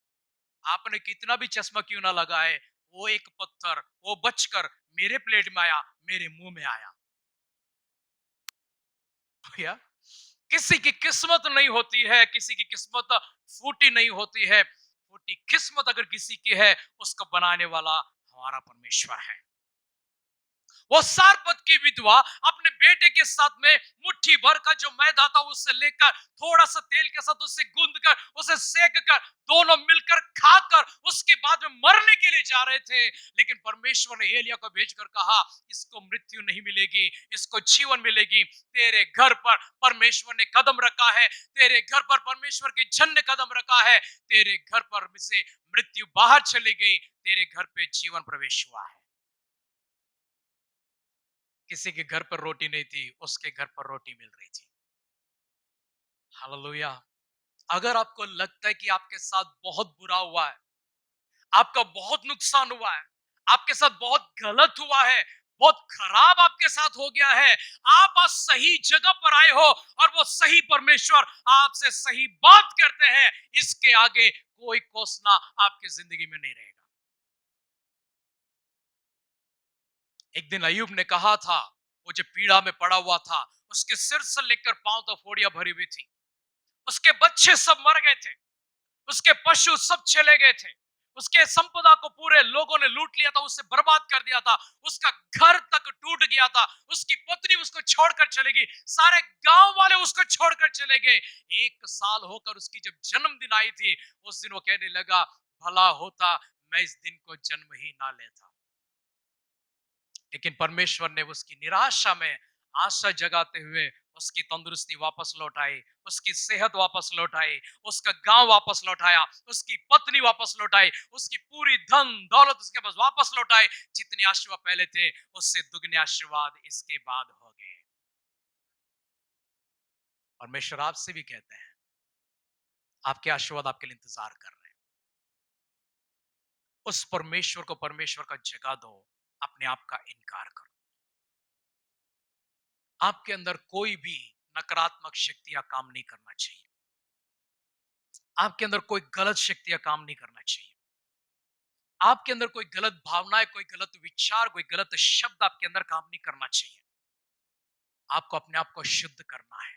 आपने कितना भी चश्मा क्यों ना लगाए, वो एक पत्थर वो बचकर मेरे प्लेट में आया, मेरे मुंह में आया। भैया, किसी की किस्मत नहीं होती है, किसी की किस्मत फूटी नहीं होती है। फूटी किस्मत अगर किसी की है, उसको बनाने वाला हमारा परमेश्वर है। वो सारपत की विधवा अपने बेटे के साथ में मुट्ठी भर का जो मैदा था उससे लेकर थोड़ा सा तेल के साथ उसे गूंद कर उसे सेक कर दोनों मिलकर खाकर उसके बाद में मरने के लिए जा रहे थे। लेकिन परमेश्वर ने एलिया को भेजकर कहा, इसको मृत्यु नहीं मिलेगी, इसको जीवन मिलेगी। तेरे घर पर परमेश्वर ने कदम रखा है, तेरे घर पर परमेश्वर की जन ने कदम रखा है। तेरे घर पर से मृत्यु बाहर चली गई, तेरे घर पे जीवन प्रवेश हुआ है। किसी के घर पर रोटी नहीं थी, उसके घर पर रोटी मिल रही थी। हालेलुया। अगर आपको लगता है कि आपके साथ बहुत बुरा हुआ है, आपका बहुत नुकसान हुआ है, आपके साथ बहुत गलत हुआ है, बहुत खराब आपके साथ हो गया है, आप आज सही जगह पर आए हो और वो सही परमेश्वर आपसे सही बात करते हैं, इसके आगे कोई कोसना आपकी जिंदगी में नहीं रहेगा। एक दिन अय्यूब ने कहा था, वो जो पीड़ा में पड़ा हुआ था, उसके सिर से लेकर पांव तक फोड़ियां भरी हुई थी, उसके बच्चे सब मर गए थे, उसके पशु सब चले गए थे, उसके संपदा को पूरे लोगों ने लूट लिया था, उसे बर्बाद कर दिया था, उसका घर तक टूट गया था, उसकी पत्नी उसको छोड़कर चली गई, सारे गांव वाले उसको छोड़कर चले गए। 1 साल होकर उसकी जब जन्मदिन आई थी, उस दिन वो कहने लगा, भला होता मैं इस दिन को जन्म ही ना लेता। लेकिन परमेश्वर ने उसकी निराशा में आशा जगाते हुए उसकी तंदुरुस्ती वापस लौटाई, उसकी सेहत वापस लौटाई, उसका गांव वापस लौटाया, उसकी पत्नी वापस लौटाई, उसकी पूरी धन दौलत उसके पास वापस लौटाई। जितने आशीर्वाद पहले थे, उससे दुगने आशीर्वाद इसके बाद हो गए। परमेश्वर आपसे भी कहते हैं, आपके आशीर्वाद आपके लिए इंतजार कर रहे हैं। उस परमेश्वर को परमेश्वर का जगह दो, अपने आप का इनकार करो। आपके अंदर कोई भी नकारात्मक शक्तियां काम नहीं करना चाहिए, आपके अंदर कोई गलत शक्तियां काम नहीं करना चाहिए, आपके अंदर कोई गलत भावनाएं, कोई गलत विचार, कोई गलत शब्द आपके अंदर काम नहीं करना चाहिए। आपको अपने आप को शुद्ध करना है।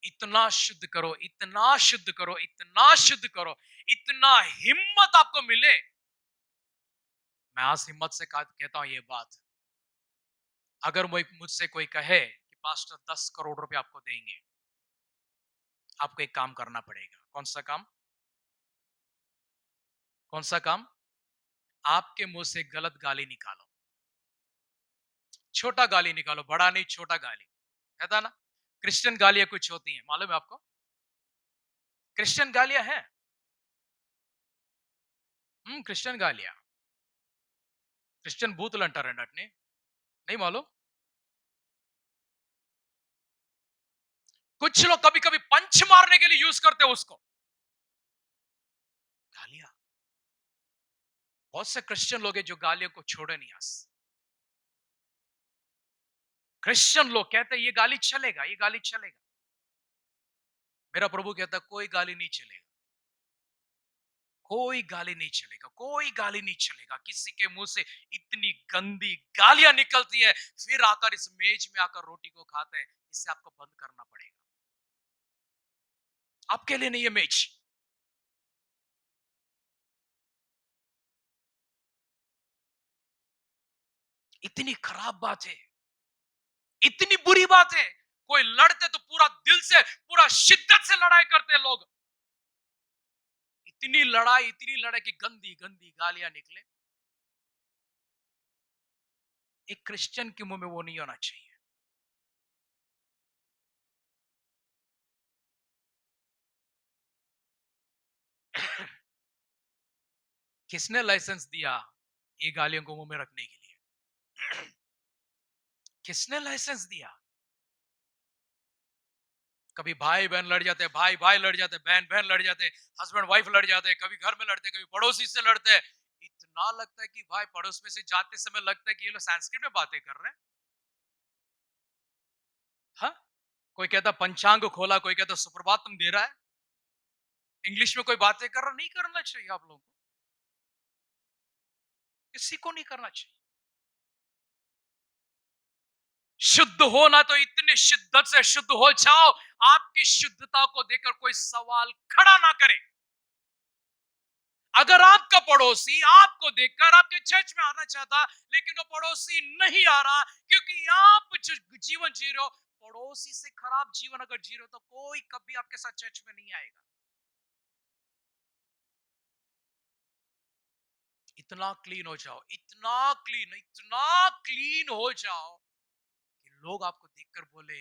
इतना शुद्ध करो, इतना शुद्ध करो, इतना शुद्ध करो, इतना हिम्मत आपको मिले। मैं आज हिम्मत से कहता हूं ये बात, अगर मुझसे कोई कहे कि पास्टर 10 करोड़ रुपए आपको देंगे, आपको एक काम करना पड़ेगा। कौन सा काम? कौन सा काम? आपके मुंह से गलत गाली निकालो, छोटा गाली निकालो, बड़ा नहीं, छोटा गाली। कहता ना, क्रिश्चियन गालियां कुछ होती हैं, मालूम है आपको? क्रिश्चियन गालियां हैं। क्रिश्चियन गालियां, क्रिश्चियन भूत लंटर है नटने, नहीं मालूम? कुछ लोग कभी कभी पंच मारने के लिए यूज करते हैं उसको, गालियां। बहुत से क्रिश्चियन लोग हैं जो गालियों को छोड़े नहीं आज। क्रिश्चियन लोग कहते हैं ये गाली चलेगा, ये गाली चलेगा। मेरा प्रभु कहता है कोई गाली नहीं चलेगा, कोई गाली नहीं चलेगा, कोई गाली नहीं चलेगा। किसी के मुंह से इतनी गंदी गालियां निकलती है, फिर आकर इस मेज में आकर रोटी को खाते हैं। इससे आपको बंद करना पड़ेगा। आपके लिए नहीं है मेज। इतनी खराब बात है, इतनी बुरी बात है। कोई लड़ते तो पूरा दिल से, पूरा शिद्दत से लड़ाई करते हैं लोग। इतनी लड़ाई की गंदी गंदी गालियां निकले। एक क्रिश्चियन के मुंह में वो नहीं होना चाहिए। किसने लाइसेंस दिया ये गालियों को मुंह में रखने के लिए? किसने लाइसेंस दिया? कभी भाई बहन लड़ जाते हैं, भाई भाई लड़ जाते हैं, बहन बहन लड़ जाते हैं, हस्बैंड वाइफ लड़ जाते हैं, कभी घर में लड़ते हैं, कभी पड़ोसी से लड़ते हैं। इतना लगता है कि भाई पड़ोस में से जाते समय लगता है कि ये लोग संस्कृत में बातें कर रहे हैं। हाँ, कोई कहता पंचांग खोला, कोई कहता सुप्रभातम दे रहा है। इंग्लिश में कोई बातें कर रहा, नहीं करना चाहिए आप लोगों को, किसी को नहीं करना चाहिए। शुद्ध होना तो इतनी शिद्दत से शुद्ध हो जाओ, आपकी शुद्धता को देखकर कोई सवाल खड़ा ना करे। अगर आपका पड़ोसी आपको देखकर आपके चर्च में आना चाहता, लेकिन वो पड़ोसी नहीं आ रहा क्योंकि आप जो जीवन जी रहे हो, पड़ोसी से खराब जीवन अगर जी रहे हो, तो कोई कभी आपके साथ चर्च में नहीं आएगा। इतना क्लीन हो जाओ, इतना क्लीन हो जाओ कि लोग आपको देखकर बोले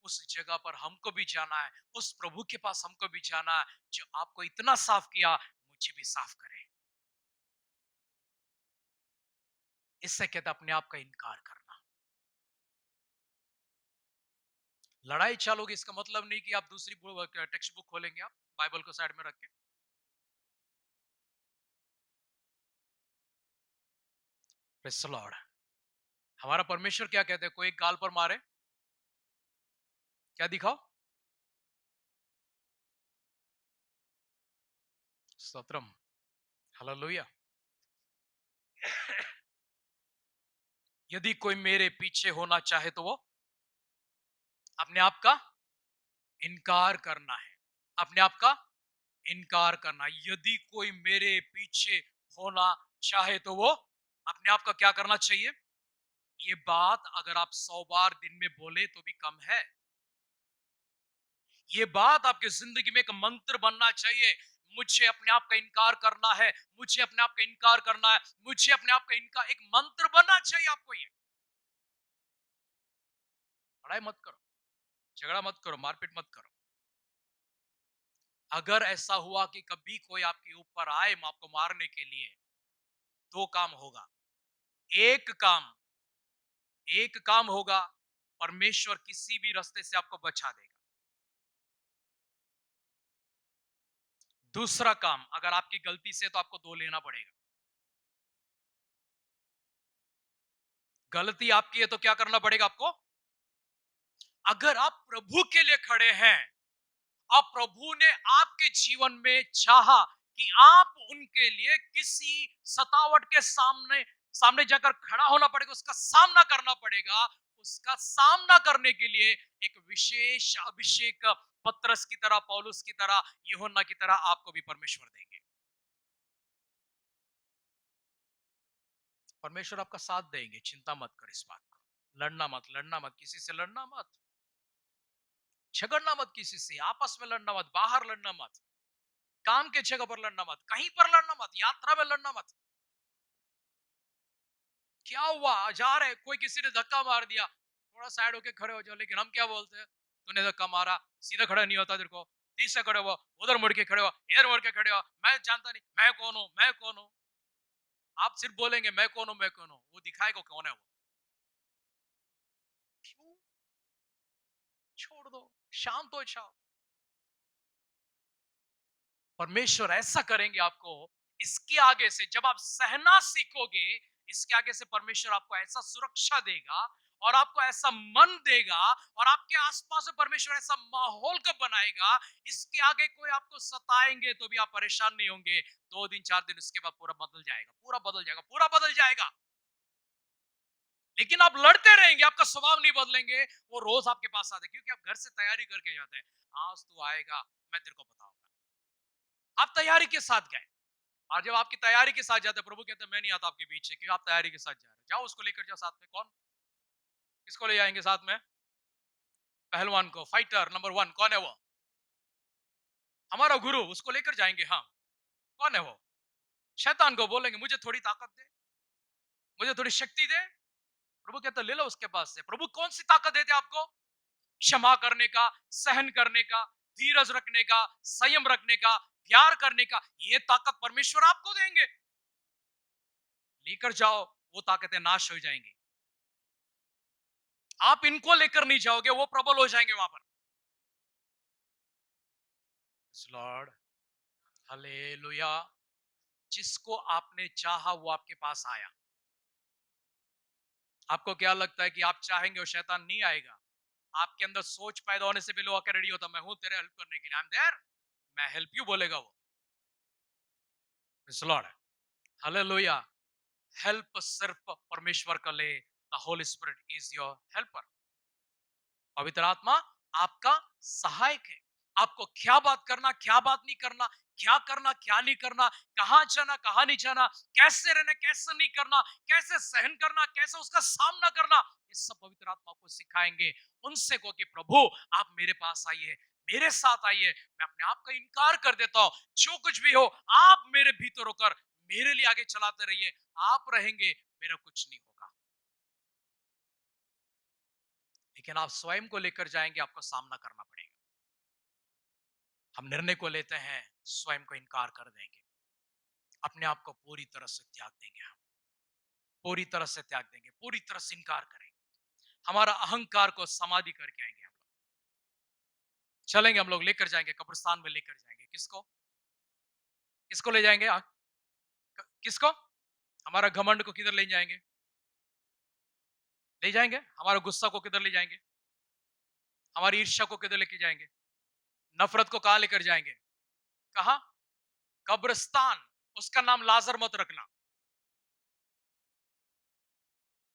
उस जगह पर हमको भी जाना है, उस प्रभु के पास हमको भी जाना है, जो आपको इतना साफ किया, मुझे भी साफ करे। इससे कहता अपने आप का इनकार करना। लड़ाई चालोगे इसका मतलब नहीं कि आप दूसरी टेक्स्ट बुक खोलेंगे, आप बाइबल को साइड में रख के। Praise the Lord. हमारा परमेश्वर क्या कहते हैं? कोई गाल पर मारे, क्या दिखाओ? स्तोत्रम, हालेलुया। यदि कोई मेरे पीछे होना चाहे तो वो अपने आप का इनकार करना है, अपने आप का इनकार करना। यदि कोई मेरे पीछे होना चाहे तो वो अपने आप का क्या करना चाहिए? ये बात अगर आप 100 बार दिन में बोले तो भी कम है। ये बात आपकी जिंदगी में एक मंत्र बनना चाहिए। मुझे अपने आप का इनकार करना है, मुझे अपने आप का इनकार करना है, मुझे अपने आप का इनकार, एक मंत्र बनना चाहिए आपको ये। लड़ाई मत करो, झगड़ा मत करो, मारपीट मत करो। अगर ऐसा हुआ कि कभी कोई आपके ऊपर आए आपको मारने के लिए, दो काम होगा। एक काम एक काम होगा, परमेश्वर किसी भी रास्ते से आपको बचा देगा। दूसरा काम, अगर आपकी गलती से, तो आपको दो लेना पड़ेगा। गलती आपकी है तो क्या करना पड़ेगा आपको? अगर आप प्रभु के लिए खड़े हैं, अब प्रभु ने आपके जीवन में चाहा कि आप उनके लिए किसी सतावट के सामने सामने जाकर खड़ा होना पड़ेगा, उसका सामना करना पड़ेगा। उसका सामना करने के लिए एक विशेष अभिषेक पत्रस की तरह, पौलुस की तरह, यूहन्ना की तरह आपको भी परमेश्वर देंगे। परमेश्वर आपका साथ देंगे, चिंता मत कर इस बात को। लड़ना मत, किसी से लड़ना मत, झगड़ना मत, किसी से आपस में लड़ना मत, बाहर लड़ना मत, काम के जगह पर लड़ना मत, कहीं पर लड़ना मत, यात्रा में लड़ना मत। क्या हुआ, जा रहे, कोई किसी ने धक्का मार दिया, थोड़ा साइड होके खड़े हो जाओ। लेकिन हम क्या बोलते हैं? तूने धक्का मारा, सीधा खड़ा नहीं होता तेरे को, तीसरा खड़े हुआ, उधर मुड़ के खड़े हो, इधर मुड़ के खड़े हो, मैं जानता नहीं मैं कौन हूं, मैं कौन हूं। आप सिर्फ बोलेंगे मैं कौन हूं, मैं कौन हूं, वो दिखाएगा कौन है वो। क्यों? छोड़ दो। शांत हो जाओ। परमेश्वर ऐसा करेंगे आपको, इसके आगे से जब आप सहना सीखोगे, इसके आगे से परमेश्वर आपको ऐसा सुरक्षा देगा और आपको ऐसा मन देगा और आपके आसपास में परमेश्वर ऐसा माहौल को बनाएगा, इसके आगे कोई आपको सताएंगे तो भी आप परेशान नहीं होंगे। 2 दिन 4 दिन उसके बाद पूरा बदल जाएगा, पूरा बदल जाएगा, पूरा बदल जाएगा। लेकिन आप लड़ते रहेंगे, आपका स्वभाव नहीं बदलेंगे, वो रोज आपके पास आते हैं, क्योंकि आप घर से तैयारी करके जाते हैं। आज तू आएगा, मैं तेरे को बताऊंगा। आप तैयारी के साथ गए, और जब आपकी तैयारी के साथ जाते हैं, प्रभु कहते हैं मैं नहीं आता आपके बीच से, क्योंकि आप तैयारी के साथ जा रहे हैं। जाओ उसको लेकर जाओ साथ में। कौन? किसको ले जाएंगे साथ में? पहलवान को, फाइटर नंबर 1। कौन है वो? हमारा गुरु, उसको लेकर जाएंगे। हाँ, कौन है वो? शैतान को बोलेंगे मुझे थोड़ी ताकत दे, मुझे थोड़ी शक्ति दे। प्रभु कहते ले लो उसके पास से। प्रभु कौन सी ताकत देते आपको? क्षमा करने का, सहन करने का, धीरज रखने का, संयम रखने का, प्यार करने का, ये ताकत परमेश्वर आपको देंगे। लेकर जाओ, वो ताकतें नाश हो जाएंगी। आप इनको लेकर नहीं जाओगे, वो प्रबल हो जाएंगे वहां पर। Lord, hallelujah. जिसको आपने चाहा वो आपके पास आया। आपको क्या लगता है कि आप चाहेंगे और शैतान नहीं आएगा? आपके अंदर सोच पैदा होने से पहले वो आकर रेडी होता, मैं हूं तेरे हेल्प करने के लिए, आई एम देयर, मैं हेल्प यू बोलेगा वो। Lord, hallelujah. हेल्प सिर्फ परमेश्वर का ले, the Holi spirit is your helper. पवित्र आत्मा आपका सहायक है। आपको क्या बात करना, क्या बात नहीं करना, क्या करना, क्या नहीं करना, कहां जाना, कहां नहीं जाना, कैसे रहना, कैसे नहीं करना, कैसे सहन करना, कैसे उसका सामना करना, ये सब पवित्र आत्मा को सिखाएंगे। उनसे कहो कि प्रभु आप मेरे पास आइए, मेरे साथ आइए, मैं अपने आप का इनकार कर देता हूं। जो कुछ भी हो, आप मेरे भीतर होकर मेरे लिए आगे चलाते रहिए। आप रहेंगे, मेरा कुछ नहीं होगा। लेकिन आप स्वयं को लेकर जाएंगे, आपको सामना करना पड़ेगा। हम निर्णय को लेते हैं, स्वयं को इनकार कर देंगे, अपने आप को पूरी तरह से त्याग देंगे। हम पूरी तरह से त्याग देंगे, पूरी तरह से इनकार करेंगे। हमारा अहंकार को समाधि करके आएंगे। हम लोग चलेंगे, हम लोग लेकर जाएंगे, कब्रिस्तान में लेकर जाएंगे। किसको? किसको ले जाएंगे? किसको? हमारा घमंड को किधर ले जाएंगे? ले जाएंगे। हमारा गुस्सा को किधर ले जाएंगे? हमारी ईर्ष्या को किधर लेके जाएंगे? नफरत को कहां लेकर जाएंगे? कहा? कब्रिस्तान। उसका नाम लाजर मत रखना।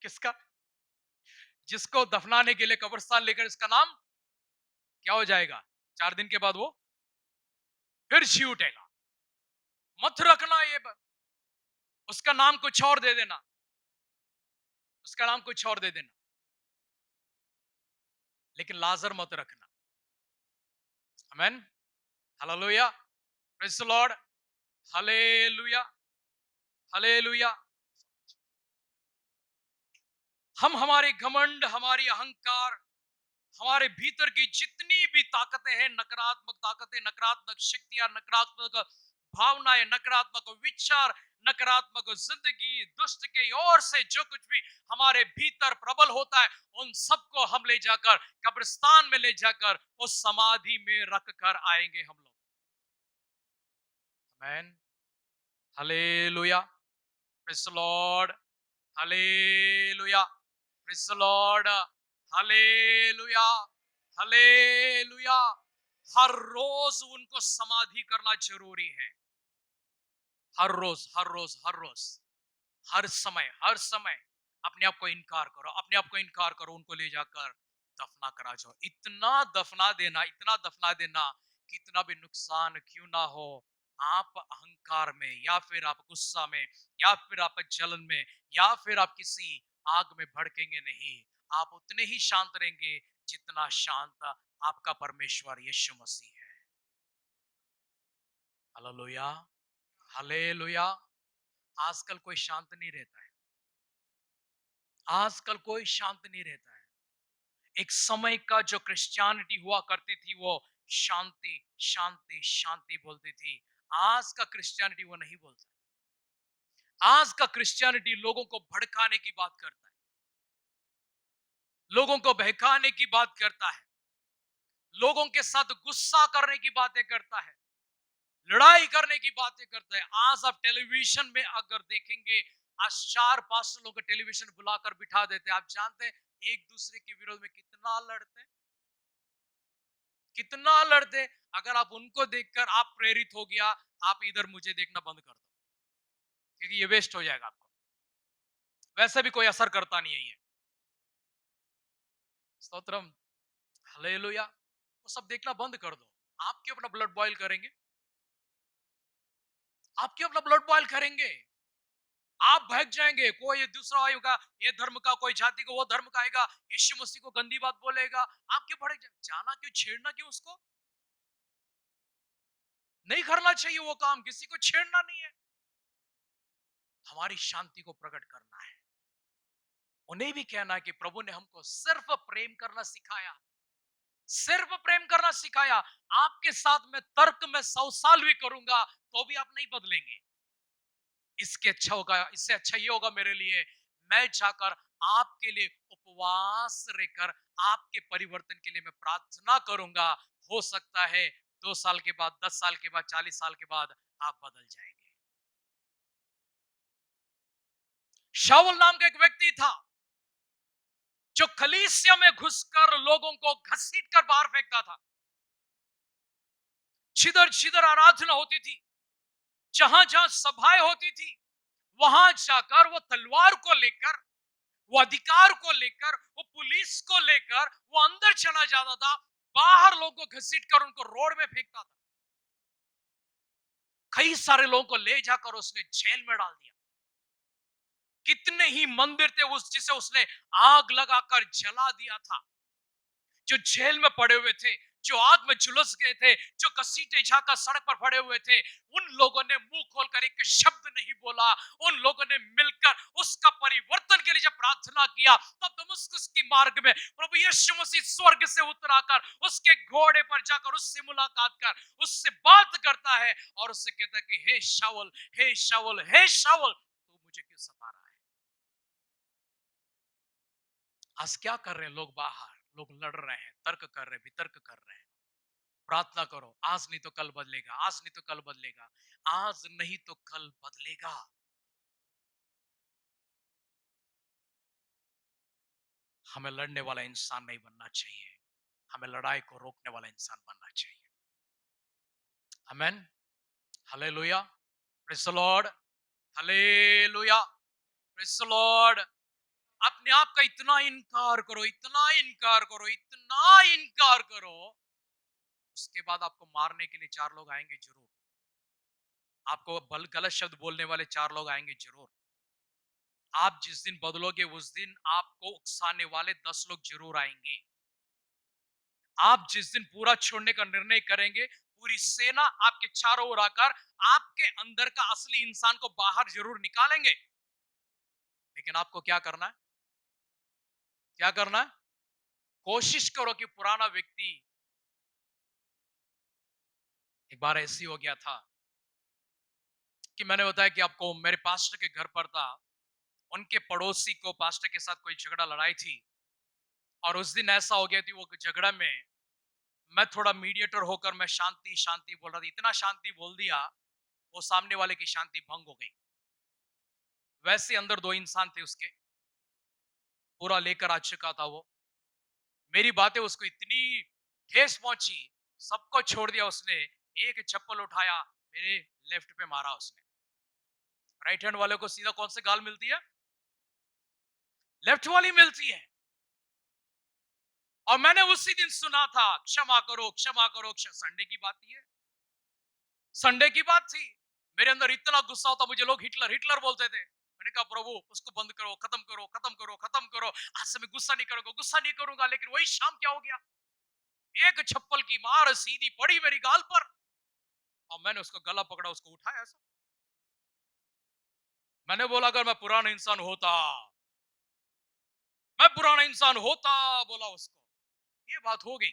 किसका? जिसको दफनाने के लिए कब्रिस्तान लेकर, इसका नाम क्या हो जाएगा? 4 दिन के बाद वो फिर जी उठेगा। मत रखना ये उसका नाम कुछ और दे देना, उसका नाम कुछ और दे देना, लेकिन लाजर मत रखना। Amen, hallelujah, praise the Lord, hallelujah, hallelujah. हम हमारे घमंड, हमारी अहंकार, हमारे भीतर की जितनी भी ताकतें हैं, नकारात्मक ताकतें, नकारात्मक शक्तियां, नकारात्मक भावनाएं, नकारात्मक विचार, नकारात्मक जिंदगी, दुष्ट के ओर से जो कुछ भी हमारे भीतर प्रबल होता है, उन सबको हम ले जाकर कब्रिस्तान में ले जाकर उस समाधि में रख कर आएंगे हम लोग। Amen, hallelujah, praise the Lord, hallelujah, praise the Lord, hallelujah, hallelujah. हर रोज उनको समाधि करना जरूरी है। हर रोज, हर रोज, हर रोज, हर समय, हर समय अपने आप को इनकार करो, अपने आप को इनकार करो, उनको ले जाकर दफना करा जाओ। इतना दफना देना, इतना दफना देना, कितना भी नुकसान क्यों ना हो, आप अहंकार में या फिर आप गुस्सा में या फिर आप जलन में या फिर आप किसी आग में भड़केंगे नहीं। आप उतने ही शांत रहेंगे जितना शांत आपका परमेश्वर यीशु मसीह है। Hallelujah, hallelujah. आजकल कोई शांत नहीं रहता है। आजकल कोई शांत नहीं रहता है। एक समय का जो क्रिश्चियनिटी हुआ करती थी, वो शांति शांति शांति बोलती थी। आज का क्रिश्चियनिटी वो नहीं बोलता। आज का क्रिश्चियनिटी लोगों को भड़काने की बात करता है, लोगों को बहकाने की बात करता है, लोगों के साथ गुस्सा करने की बातें करता है, लड़ाई करने की बातें करता है। आज आप टेलीविजन में अगर देखेंगे, आज 4-5 लोग टेलीविजन बुलाकर बिठा देते हैं। आप जानते हैं एक दूसरे के विरोध में कितना लड़ते हैं, कितना लड़ते हैं। अगर आप उनको देखकर आप प्रेरित हो गया, आप इधर मुझे देखना बंद कर दो, क्योंकि ये वेस्ट हो जाएगा आपको। वैसे भी कोई असर करता नहीं है ये। स्तोत्रम, हालेलुया। वो सब देखना बंद कर दो। आप क्यों अपना ब्लड बॉयल करेंगे? आप क्यों अपना ब्लड बॉयल करेंगे? आप बहक जाएंगे। कोई दूसरा आएगा, ये धर्म का, कोई जाति को वो धर्म का आएगा, यीशु मसीह को गंदी बात बोलेगा। आप क्यों भड़क जाना, क्यों छेड़ना, क्यों उसको? नहीं करना चाहिए वो काम, किसी को छेड़ना नहीं है। हमारी शांति को प्रकट करना है। उन्हें भी कहना है कि प्रभु ने हमको सिर्फ प्रेम करना सिखाया, सिर्फ प्रेम करना सिखाया। आपके साथ में तर्क में 100 साल भी करूंगा तो भी आप नहीं बदलेंगे। इसके अच्छा होगा, इससे अच्छा ये होगा मेरे लिए, मैं जाकर आपके लिए उपवास रहकर आपके परिवर्तन के लिए मैं प्रार्थना करूंगा। हो सकता है 2 साल के बाद, 10 साल के बाद, 40 साल के बाद आप बदल जाएंगे। शाऊल नाम का एक व्यक्ति था जो कलीसिया में घुसकर लोगों को घसीट कर बाहर फेंकता था। जिधर जिधर आराधना होती थी, जहां जहां सभाएं होती थी, वहां जाकर वो तलवार को लेकर, वो अधिकार को लेकर, वो पुलिस को लेकर वो अंदर चला जाता था। बाहर लोगों को घसीट कर उनको रोड में फेंकता था। कई सारे लोगों को ले जाकर उसने जेल में डाल दिया। कितने ही मंदिर थे उस जिसे उसने आग लगाकर जला दिया था। जो जेल में पड़े हुए थे, जो आग में झुलस गए थे, जो घसीटे जाकर सड़क पर पड़े हुए थे, उन लोगों ने मुंह खोलकर एक शब्द नहीं बोला। उन लोगों ने मिलकर उसका परिवर्तन के लिए जब प्रार्थना किया, तब दमिश्क की मार्ग में प्रभु यीशु मसीह स्वर्ग से उतराकर उसके घोड़े पर जाकर उससे मुलाकात कर उससे बात करता है और उससे कहता है कि हे शाऊल, हे शाऊल, हे शाऊल, तू मुझे क्यों सता रहा है? आज क्या कर रहे हैं लोग? बाहर लोग लड़ रहे हैं, तर्क कर रहे हैं, वितर्क कर रहे हैं। प्रार्थना करो, आज नहीं तो कल बदलेगा, आज नहीं तो कल बदलेगा, आज नहीं तो कल बदलेगा। हमें लड़ने वाला इंसान नहीं बनना चाहिए, हमें लड़ाई को रोकने वाला इंसान बनना चाहिए। Amen, hallelujah, praise the Lord, hallelujah, praise the Lord. अपने आप का इतना इनकार करो, इतना इनकार करो, इतना इनकार करो, उसके बाद आपको मारने के लिए 4 लोग आएंगे जरूर। आपको गलत शब्द बोलने वाले 4 लोग आएंगे जरूर। आप जिस दिन बदलोगे उस दिन आपको उकसाने वाले 10 लोग जरूर आएंगे। आप जिस दिन पूरा छोड़ने का निर्णय करेंगे, पूरी सेना आपके चारों ओर आकर आपके अंदर का असली इंसान को बाहर जरूर निकालेंगे। लेकिन आपको क्या करना है? क्या करना है? कोशिश करो कि पुराना व्यक्ति, एक बार ऐसी हो गया था कि मैंने बताया कि आपको, मेरे पास्टर के घर पर था, उनके पड़ोसी को पास्टर के साथ कोई झगड़ा लड़ाई थी। और उस दिन ऐसा हो गया थी वो झगड़ा में मैं थोड़ा मीडिएटर होकर मैं शांति शांति बोल रहा था। इतना शांति बोल दिया वो सामने वाले की शांति भंग हो गई। वैसे अंदर 2 इंसान थे उसके, पूरा लेकर आ चुका था वो। मेरी बातें उसको इतनी ठेस पहुंची, सबको छोड़ दिया उसने। एक चप्पल उठाया, मेरे लेफ्ट पे मारा उसने। राइट हैंड वाले को सीधा कौन से गाल मिलती है? लेफ्ट वाली मिलती है। और मैंने उसी दिन सुना था, क्षमा करो, क्षमा करो, संडे की बात ही है, संडे की बात थी। मेरे अंदर इतना गुस्सा होता, मुझे लोग हिटलर हिटलर बोलते थे। मैंने कहा प्रभु उसको बंद करो, खत्म करो, खत्म करो, खत्म करो। आज से मैं गुस्सा नहीं करूंगा, गुस्सा नहीं करूंगा। लेकिन वही शाम क्या हो गया, एक छप्पल की मार सीधी पड़ी मेरी गाल पर। और मैंने उसको गला पकड़ा, उसको उठाया ऐसा। मैंने बोला अगर मैं पुराना इंसान होता, मैं पुराना इंसान होता, बोला उसको। ये बात हो गई।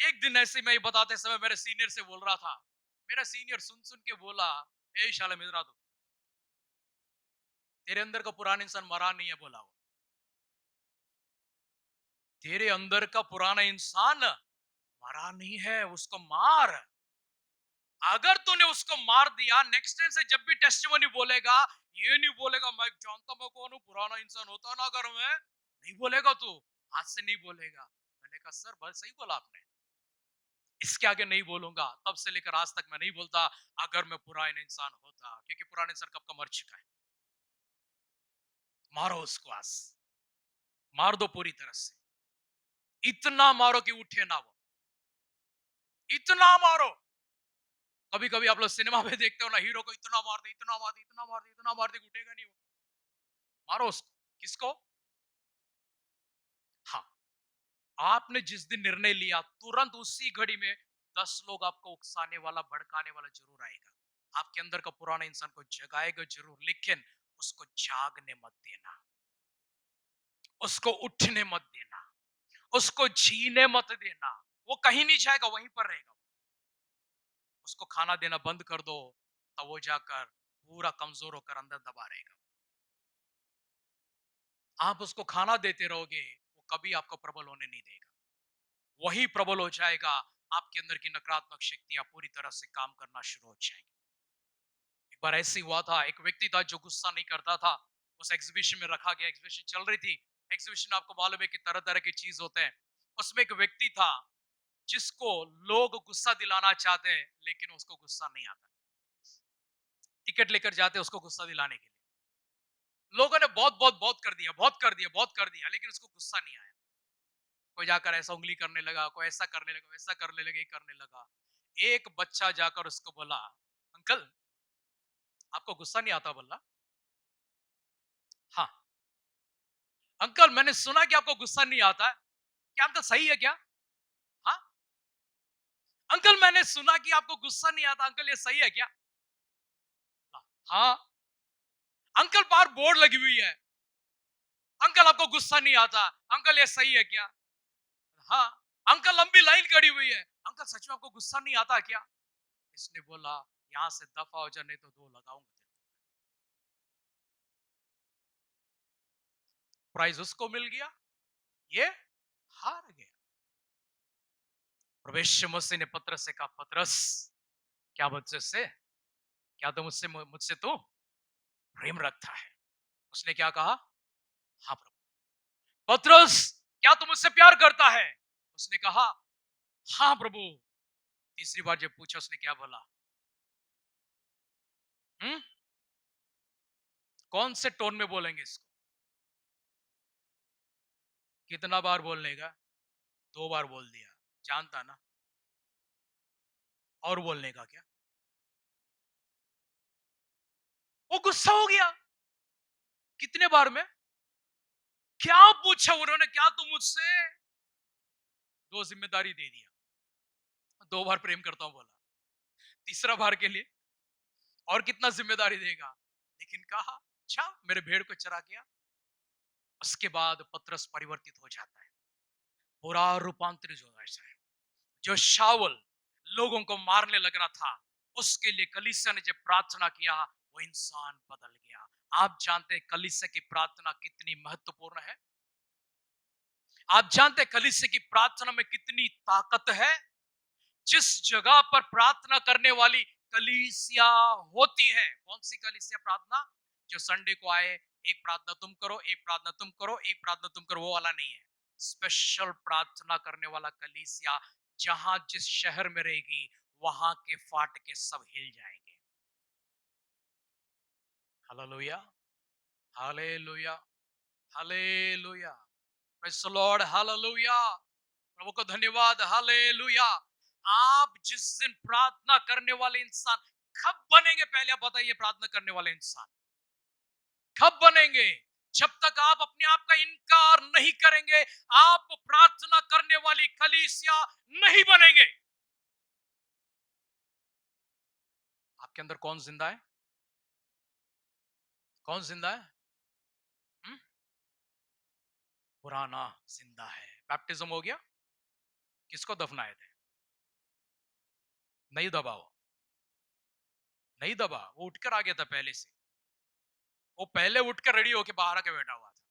एक दिन ऐसे मैं बताते समय मेरे सीनियर से बोल रहा था, मेरा सीनियर सुन सुन के बोला, ए शाला मिजरा, तू तेरे अंदर का पुराना इंसान मरा नहीं है, बोला वो। तेरे अंदर का पुराना इंसान मरा नहीं है, उसको मार। अगर तूने उसको मार दिया, नेक्स्ट टाइम से जब भी टेस्टिमनी बोलेगा, ये नहीं बोलेगा मैं जानता मैं कौन हूं, पुराना इंसान होता ना अगर मैं, नहीं बोलेगा तू, आज से नहीं बोलेगा। मैंने कहा सर बस सही बोला आपने, इसके आगे नहीं बोलूंगा। तब से लेकर आज तक मैं नहीं बोलता अगर मैं पुराना इंसान होता, क्योंकि पुराना इंसान कब का मर चुका है। मारो उसको आज, मार दो पूरी तरह से, इतना मारो कि उठे ना वो, इतना मारो। कभी कभी आप लोग सिनेमा में देखते हो ना, हीरो को इतना मार दे, इतना मार दे, इतना मार दे, इतना मार दे, उठेगा नहीं वो। मारो उसको। किसको? हाँ। आपने जिस दिन निर्णय लिया, तुरंत उसी घड़ी में 10 लोग आपको उकसाने वाला, भड़काने वाला जरूर आएगा। आपके अंदर का पुराना इंसान को जगाएगा जरूर, लेकिन उसको जागने मत देना, उसको उठने मत देना, उसको जीने मत देना। वो कहीं नहीं जाएगा, वहीं पर रहेगा। उसको खाना देना बंद कर दो, तब वो जाकर पूरा कमजोर होकर अंदर दबा रहेगा। आप उसको खाना देते रहोगे, वो कभी आपको प्रबल होने नहीं देगा। वही प्रबल हो जाएगा, आपके अंदर की नकारात्मक शक्तियां पूरी तरह से काम करना शुरू हो जाएंगी। एक बार ऐसे हुआ था, एक व्यक्ति था जो गुस्सा नहीं करता था। उस एग्जीबिशन में रखा गया, एग्जीबिशन चल रही थी। एग्जीबिशन आपको मालूम है कि तरह तरह की चीज होते हैं। उसमें एक व्यक्ति था जिसको लोग गुस्सा दिलाना चाहते हैं, लेकिन उसको गुस्सा नहीं आता। टिकट लेकर जाते हैं उसको गुस्सा दिलाने के लिए। लोगों ने बहुत बहुत बहुत कर दिया, बहुत कर दिया, बहुत कर दिया, लेकिन उसको गुस्सा नहीं आया। कोई जाकर ऐसा उंगली करने लगा, कोई ऐसा करने लगा, वैसा करने लगे, करने लगा। एक बच्चा जाकर उसको बोला, अंकल आपको गुस्सा नहीं आता? बोला हाँ। अंकल मैंने सुना कि आपको गुस्सा नहीं आता है, क्या अंकल सही है क्या? हाँ। अंकल मैंने सुना कि आपको गुस्सा नहीं आता, अंकल ये सही है क्या? हाँ। अंकल बाहर बोर्ड लगी हुई है, अंकल आपको गुस्सा नहीं आता, अंकल ये सही है क्या? हाँ। अंकल लंबी लाइन खड़ी हुई है, अंकल सच में आपको गुस्सा नहीं आता क्या? इसने बोला यहां से दफा हो जा, नहीं तो दो लगाऊंगा तेरे को। प्राइज उसको मिल गया, ये हार गया। प्रवेश मसीह ने पतरस से कहा, पतरस क्या मुझसे, क्या तो मुझसे मुझसे तो प्रेम रखता है? उसने क्या कहा? हाँ प्रभु। पतरस क्या तू मुझसे प्यार करता है? उसने कहा हाँ प्रभु। तीसरी बार जब पूछा, उसने क्या बोला? हम्म, कौन से टोन में बोलेंगे इसको? कितना बार बोलने का? 2 बार बोल दिया, जानता ना। और बोलने का क्या? वो गुस्सा हो गया। कितने बार में? क्या पूछा उन्होंने, क्या तुम मुझसे? 2 जिम्मेदारी दे दिया, 2 बार प्रेम करता हूं बोला, तीसरा बार के लिए और कितना जिम्मेदारी देगा? लेकिन कहा अच्छा मेरे भेड़ को चरा गया। उसके बाद पतरस परिवर्तित हो जाता है, पूरा रूपांतरित हो जाता है। जो शाऊल लोगों को मारने लग रहा था, उसके लिए कलीसिया ने जब प्रार्थना किया, वो इंसान बदल गया। आप जानते हैं कलीसिया की प्रार्थना कितनी महत्वपूर्ण है? आप जानते हैं कलीसिया की प्रार्थना में कितनी ताकत है? जिस जगह पर प्रार्थना करने वाली कलीसिया होती है, कौन सी कलीसिया? प्रार्थना जो संडे को आए, एक प्रार्थना तुम करो, एक प्रार्थना तुम करो, एक प्रार्थना तुम करो, वो वाला नहीं है। स्पेशल प्रार्थना करने वाला कलीसिया, जहां जिस शहर में रहेगी, वहां के फाटके सब हिल जाएंगे। Hallelujah, hallelujah, hallelujah, praise the Lord, hallelujah. प्रभु को धन्यवाद, हालेलुया। आप जिस दिन प्रार्थना करने वाले इंसान कब बनेंगे, पहले आप बताइए? प्रार्थना करने वाले इंसान कब बनेंगे? जब तक आप अपने आप का इनकार नहीं करेंगे, आप प्रार्थना करने वाली कलीसिया नहीं बनेंगे। आपके अंदर कौन जिंदा है? कौन जिंदा है? हुँ? पुराना जिंदा है। बैप्टिज्म हो गया, किसको दफनाए थे? नहीं दबा, वो नहीं दबा, वो उठकर आ गया था पहले से। वो पहले उठकर रेडी होकर बाहर आके बैठा हुआ था।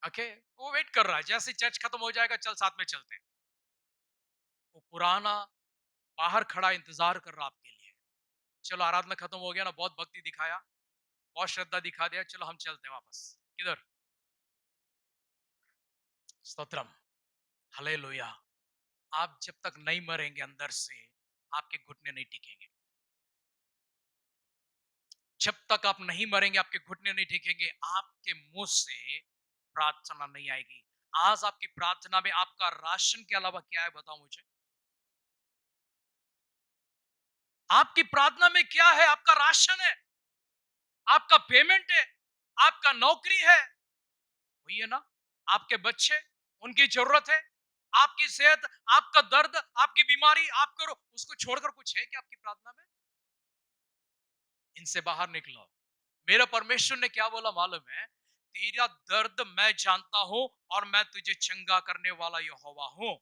ओके, वो वेट कर रहा है, जैसे चर्च खत्म हो जाएगा चल साथ में चलते हैं। वो पुराना बाहर खड़ा इंतजार कर रहा आपके लिए। चलो आराधना खत्म हो गया ना, बहुत भक्ति दिखाया, बहुत श्रद्धा दिखा दिया, चलो हम चलते हैं वापस। किधर? स्तोत्रम, हालेलुया। आप जब तक नहीं मरेंगे अंदर से, आपके घुटने नहीं टिकेंगे। जब तक आप नहीं मरेंगे, आपके घुटने नहीं टिकेंगे, आपके मुंह से प्रार्थना नहीं आएगी। आज आपकी प्रार्थना में आपका राशन के अलावा क्या है, बताओ मुझे। आपकी प्रार्थना में क्या है? आपका राशन है, आपका पेमेंट है, आपका नौकरी है, वही है ना, आपके बच्चे, उनकी जरूरत है, आपकी सेहत, आपका दर्द, आपकी बीमारी, आपको उसको छोड़कर कुछ है क्या आपकी प्रार्थना में? इनसे बाहर निकलो। मेरा परमेश्वर ने क्या बोला मालूम है? तेरा दर्द मैं जानता हूं और मैं तुझे चंगा करने वाला यहोवा हूं।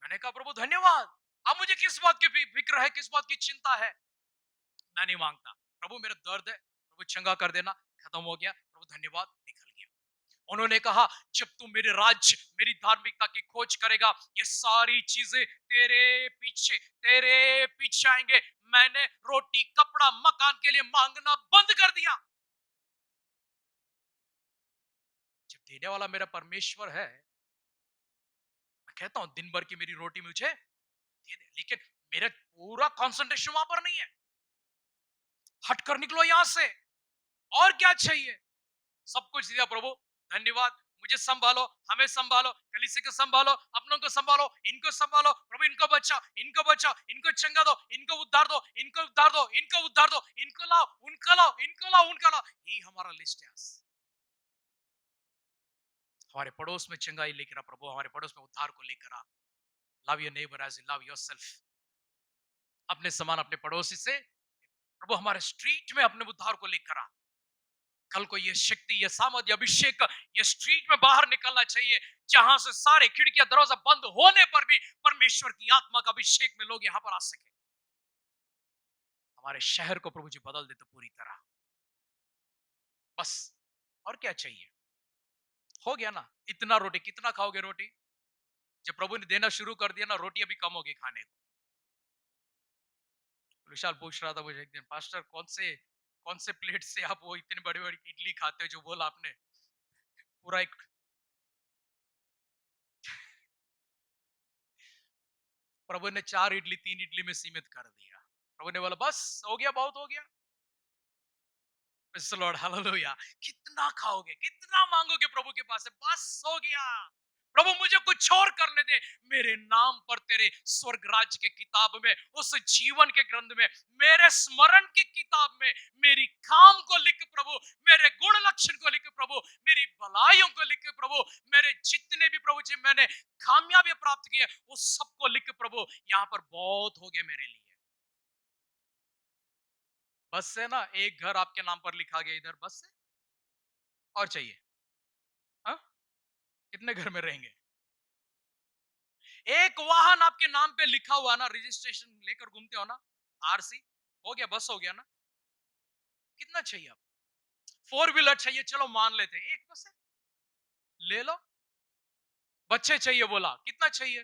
मैंने कहा प्रभु धन्यवाद। अब मुझे किस बात की फिक्र है, किस बात की चिंता है? मैं नहीं मांगता। प्रभु मेरा दर्द है, प्रभु चंगा कर देना, खत्म हो गया, प्रभु धन्यवाद, निकल गया। उन्होंने कहा जब तू मेरे राज्य, मेरी धार्मिकता की खोज करेगा, ये सारी चीजें तेरे पीछे आएंगे। मैंने रोटी, कपड़ा, मकान के लिए मांगना बंद कर दिया। जब देने वाला मेरा परमेश्वर है, मैं कहता हूं दिन भर की मेरी रोटी मुझे दे दे, लेकिन मेरा पूरा कंसंट्रेशन वहां पर नहीं है। हटकर निकलो यहां से, और क्या चाहिए? सब कुछ दिया प्रभु, धन्यवाद। मुझे संभालो, हमें संभालो, कलीसिया को संभालो, अपनों को संभालो, इनको संभालो, प्रभु इनको बचाओ, इनको बचाओ, इनको चंगा दो, इनको उद्धार दो, इनको उद्धार दो, इनको उद्धार दो, इनको लाओ, उनको लाओ, इनको लाओ, उनका लाओ। यही हमारा लिस्ट है। हमारे पड़ोस में चंगाई लेकर आ प्रभु, हमारे पड़ोस में उद्धार को लेकर आ। Love your neighbour as you love yourself. अपने समान अपने पड़ोसी से, प्रभु हमारे स्ट्रीट में अपने उद्धार को लेकर आ। कल को ये शक्ति, ये सामर्थ्य, अभिषेक ये स्ट्रीट में बाहर निकलना चाहिए, जहां से सारे खिड़कियां दरवाजा बंद होने पर भी परमेश्वर की आत्मा का अभिषेक में लोग यहां पर आ सके। हमारे शहर को प्रभु जी बदल दे तो पूरी तरह, बस। और क्या चाहिए? हो गया ना। इतना रोटी कितना खाओगे रोटी? जब प्रभु ने देना शुरू कर दिया ना, रोटी अभी कम हो गई खाने को। विशाल पूछ रहा था मुझे एक दिन, पास्टर कौन से प्लेट से आप वो इतने बड़े बड़े इडली खाते हो, जो बोला आपने पूरा एक। प्रभु ने 4 इडली 3 इडली में सीमित कर दिया। प्रभु ने बोला बस हो गया, बहुत हो गया। Lord hallelujah. कितना खाओगे, कितना मांगोगे प्रभु के पास से? बस हो गया। प्रभु मुझे कुछ और करने दे। मेरे नाम पर तेरे स्वर्ग राज्य के किताब में, उस जीवन के ग्रंथ में, मेरे स्मरण की किताब में मेरी काम को लिख प्रभु, मेरे गुण लक्षण को लिख प्रभु, मेरी भलाइयों को लिख प्रभु, मेरे जितने भी प्रभु जी मैंने कामयाबी प्राप्त की है वो सबको लिख प्रभु। यहाँ पर बहुत हो गया मेरे लिए। बस से ना, एक घर आपके नाम पर लिखा गया इधर, बस से और चाहिए? हाँ, कितने घर में रहेंगे? एक वाहन आपके नाम पे लिखा हुआ ना, रजिस्ट्रेशन लेकर घूमते हो ना, आरसी, हो गया, बस हो गया ना। कितना चाहिए आप? 4 व्हीलर चाहिए, चलो मान लेते हैं, एक बस है, ले लो। बच्चे चाहिए बोला, कितना चाहिए?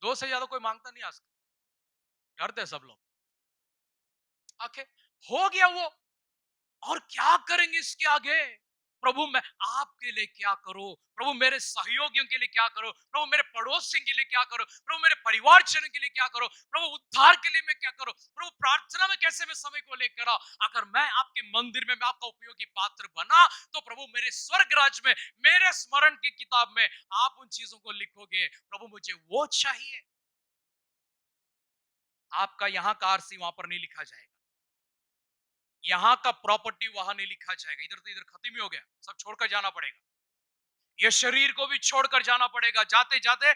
2 से ज्यादा कोई मांगता नहीं आज, डरते सब लोग। आखे, हो गया वो। और क्या करेंगे इसके आगे? प्रभु मैं आपके लिए क्या करूं? प्रभु मेरे सहयोगियों के लिए क्या करूं? प्रभु मेरे पड़ोसियों के लिए क्या करूं? प्रभु मेरे परिवारजनों के लिए क्या करूं? प्रभु उद्धार के लिए मैं क्या करूं? प्रभु प्रार्थना में कैसे मैं समय को लेकर आऊं? अगर मैं आपके मंदिर में मैं आपका उपयोगी पात्र बना, तो प्रभु मेरे स्वर्ग राज्य में, मेरे स्मरण की किताब में आप उन चीजों को लिखोगे। प्रभु मुझे वो चाहिए। आपका यहाँ का आरसी वहां पर नहीं लिखा जाएगा, यहाँ का प्रॉपर्टी वहां नहीं लिखा जाएगा। इधर तो इधर खत्म ही हो गया, सब छोड़कर जाना पड़ेगा। ये शरीर को भी छोड़कर जाना पड़ेगा, जाते जाते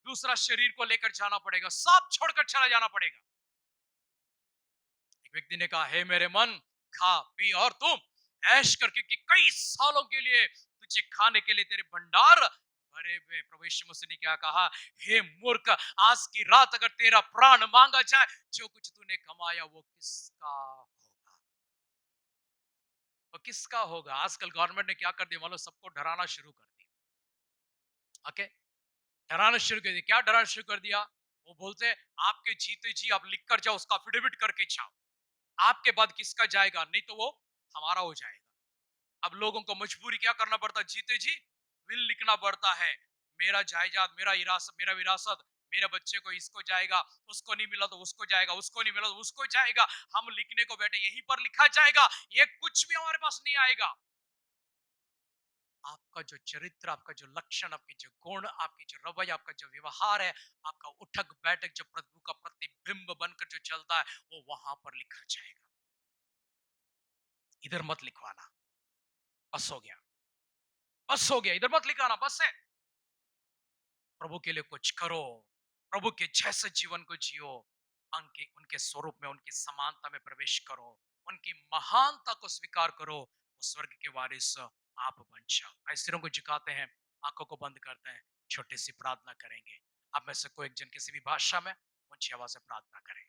दूसरा शरीर को लेकर जाना पड़ेगा, सब छोड़कर चला जाना पड़ेगा। एक व्यक्ति ने कहा, हे मेरे मन, खा पी और तुम ऐश कर, क्योंकि कई सालों के लिए तुझे खाने के लिए तेरे भंडार भरे हुए। प्रभु यीशु मसीह ने क्या कहा? हे मूर्ख, आज की रात अगर तेरा प्राण मांगा जाए, जो कुछ तूने कमाया वो किसका होगा? वो किसका होगा? आजकल गवर्नमेंट ने क्या कर दिया मालूम? सबको डराना शुरू कर दिया। ओके, डराना शुरू कर दिया। क्या डराना शुरू कर दिया? वो बोलते हैं, आपके जीते जी आप लिख कर जाओ, उसका एफिडेविट करके जाओ। आपके बाद किसका जाएगा? नहीं तो वो हमारा हो जाएगा। अब लोगों को मजबूरी क्या करना पड़ता है? जीते जी विल लिखना पड़ता है। मेरा जायदाद, मेरा विरासत, मेरे बच्चे को इसको जाएगा, उसको नहीं मिला तो उसको जाएगा, उसको नहीं मिला तो उसको जाएगा। हम लिखने को बैठे, यहीं पर लिखा जाएगा, ये कुछ भी हमारे पास नहीं आएगा। आपका जो चरित्र, आपका जो लक्षण, आपके जो गुण, आपकी जो रवैया, आपका जो व्यवहार है, आपका उठक बैठक जो प्रभु का प्रतिबिंब बनकर जो चलता है, वो वहां पर लिखा जाएगा। इधर मत लिखवाना, बस हो गया, बस हो गया, इधर मत लिखाना, बस है। प्रभु के लिए कुछ करो, प्रभु के जैसे जीवन को जियो, उनके उनके स्वरूप में, उनकी समानता में प्रवेश करो, उनकी महानता को स्वीकार करो, वो स्वर्ग के वारिस आप बन जाओ। सिरों को झुकाते हैं, आंखों को बंद करते हैं, छोटी सी प्रार्थना करेंगे। आप में से कोई एक जन किसी भी भाषा में ऊंची आवाज से प्रार्थना करें।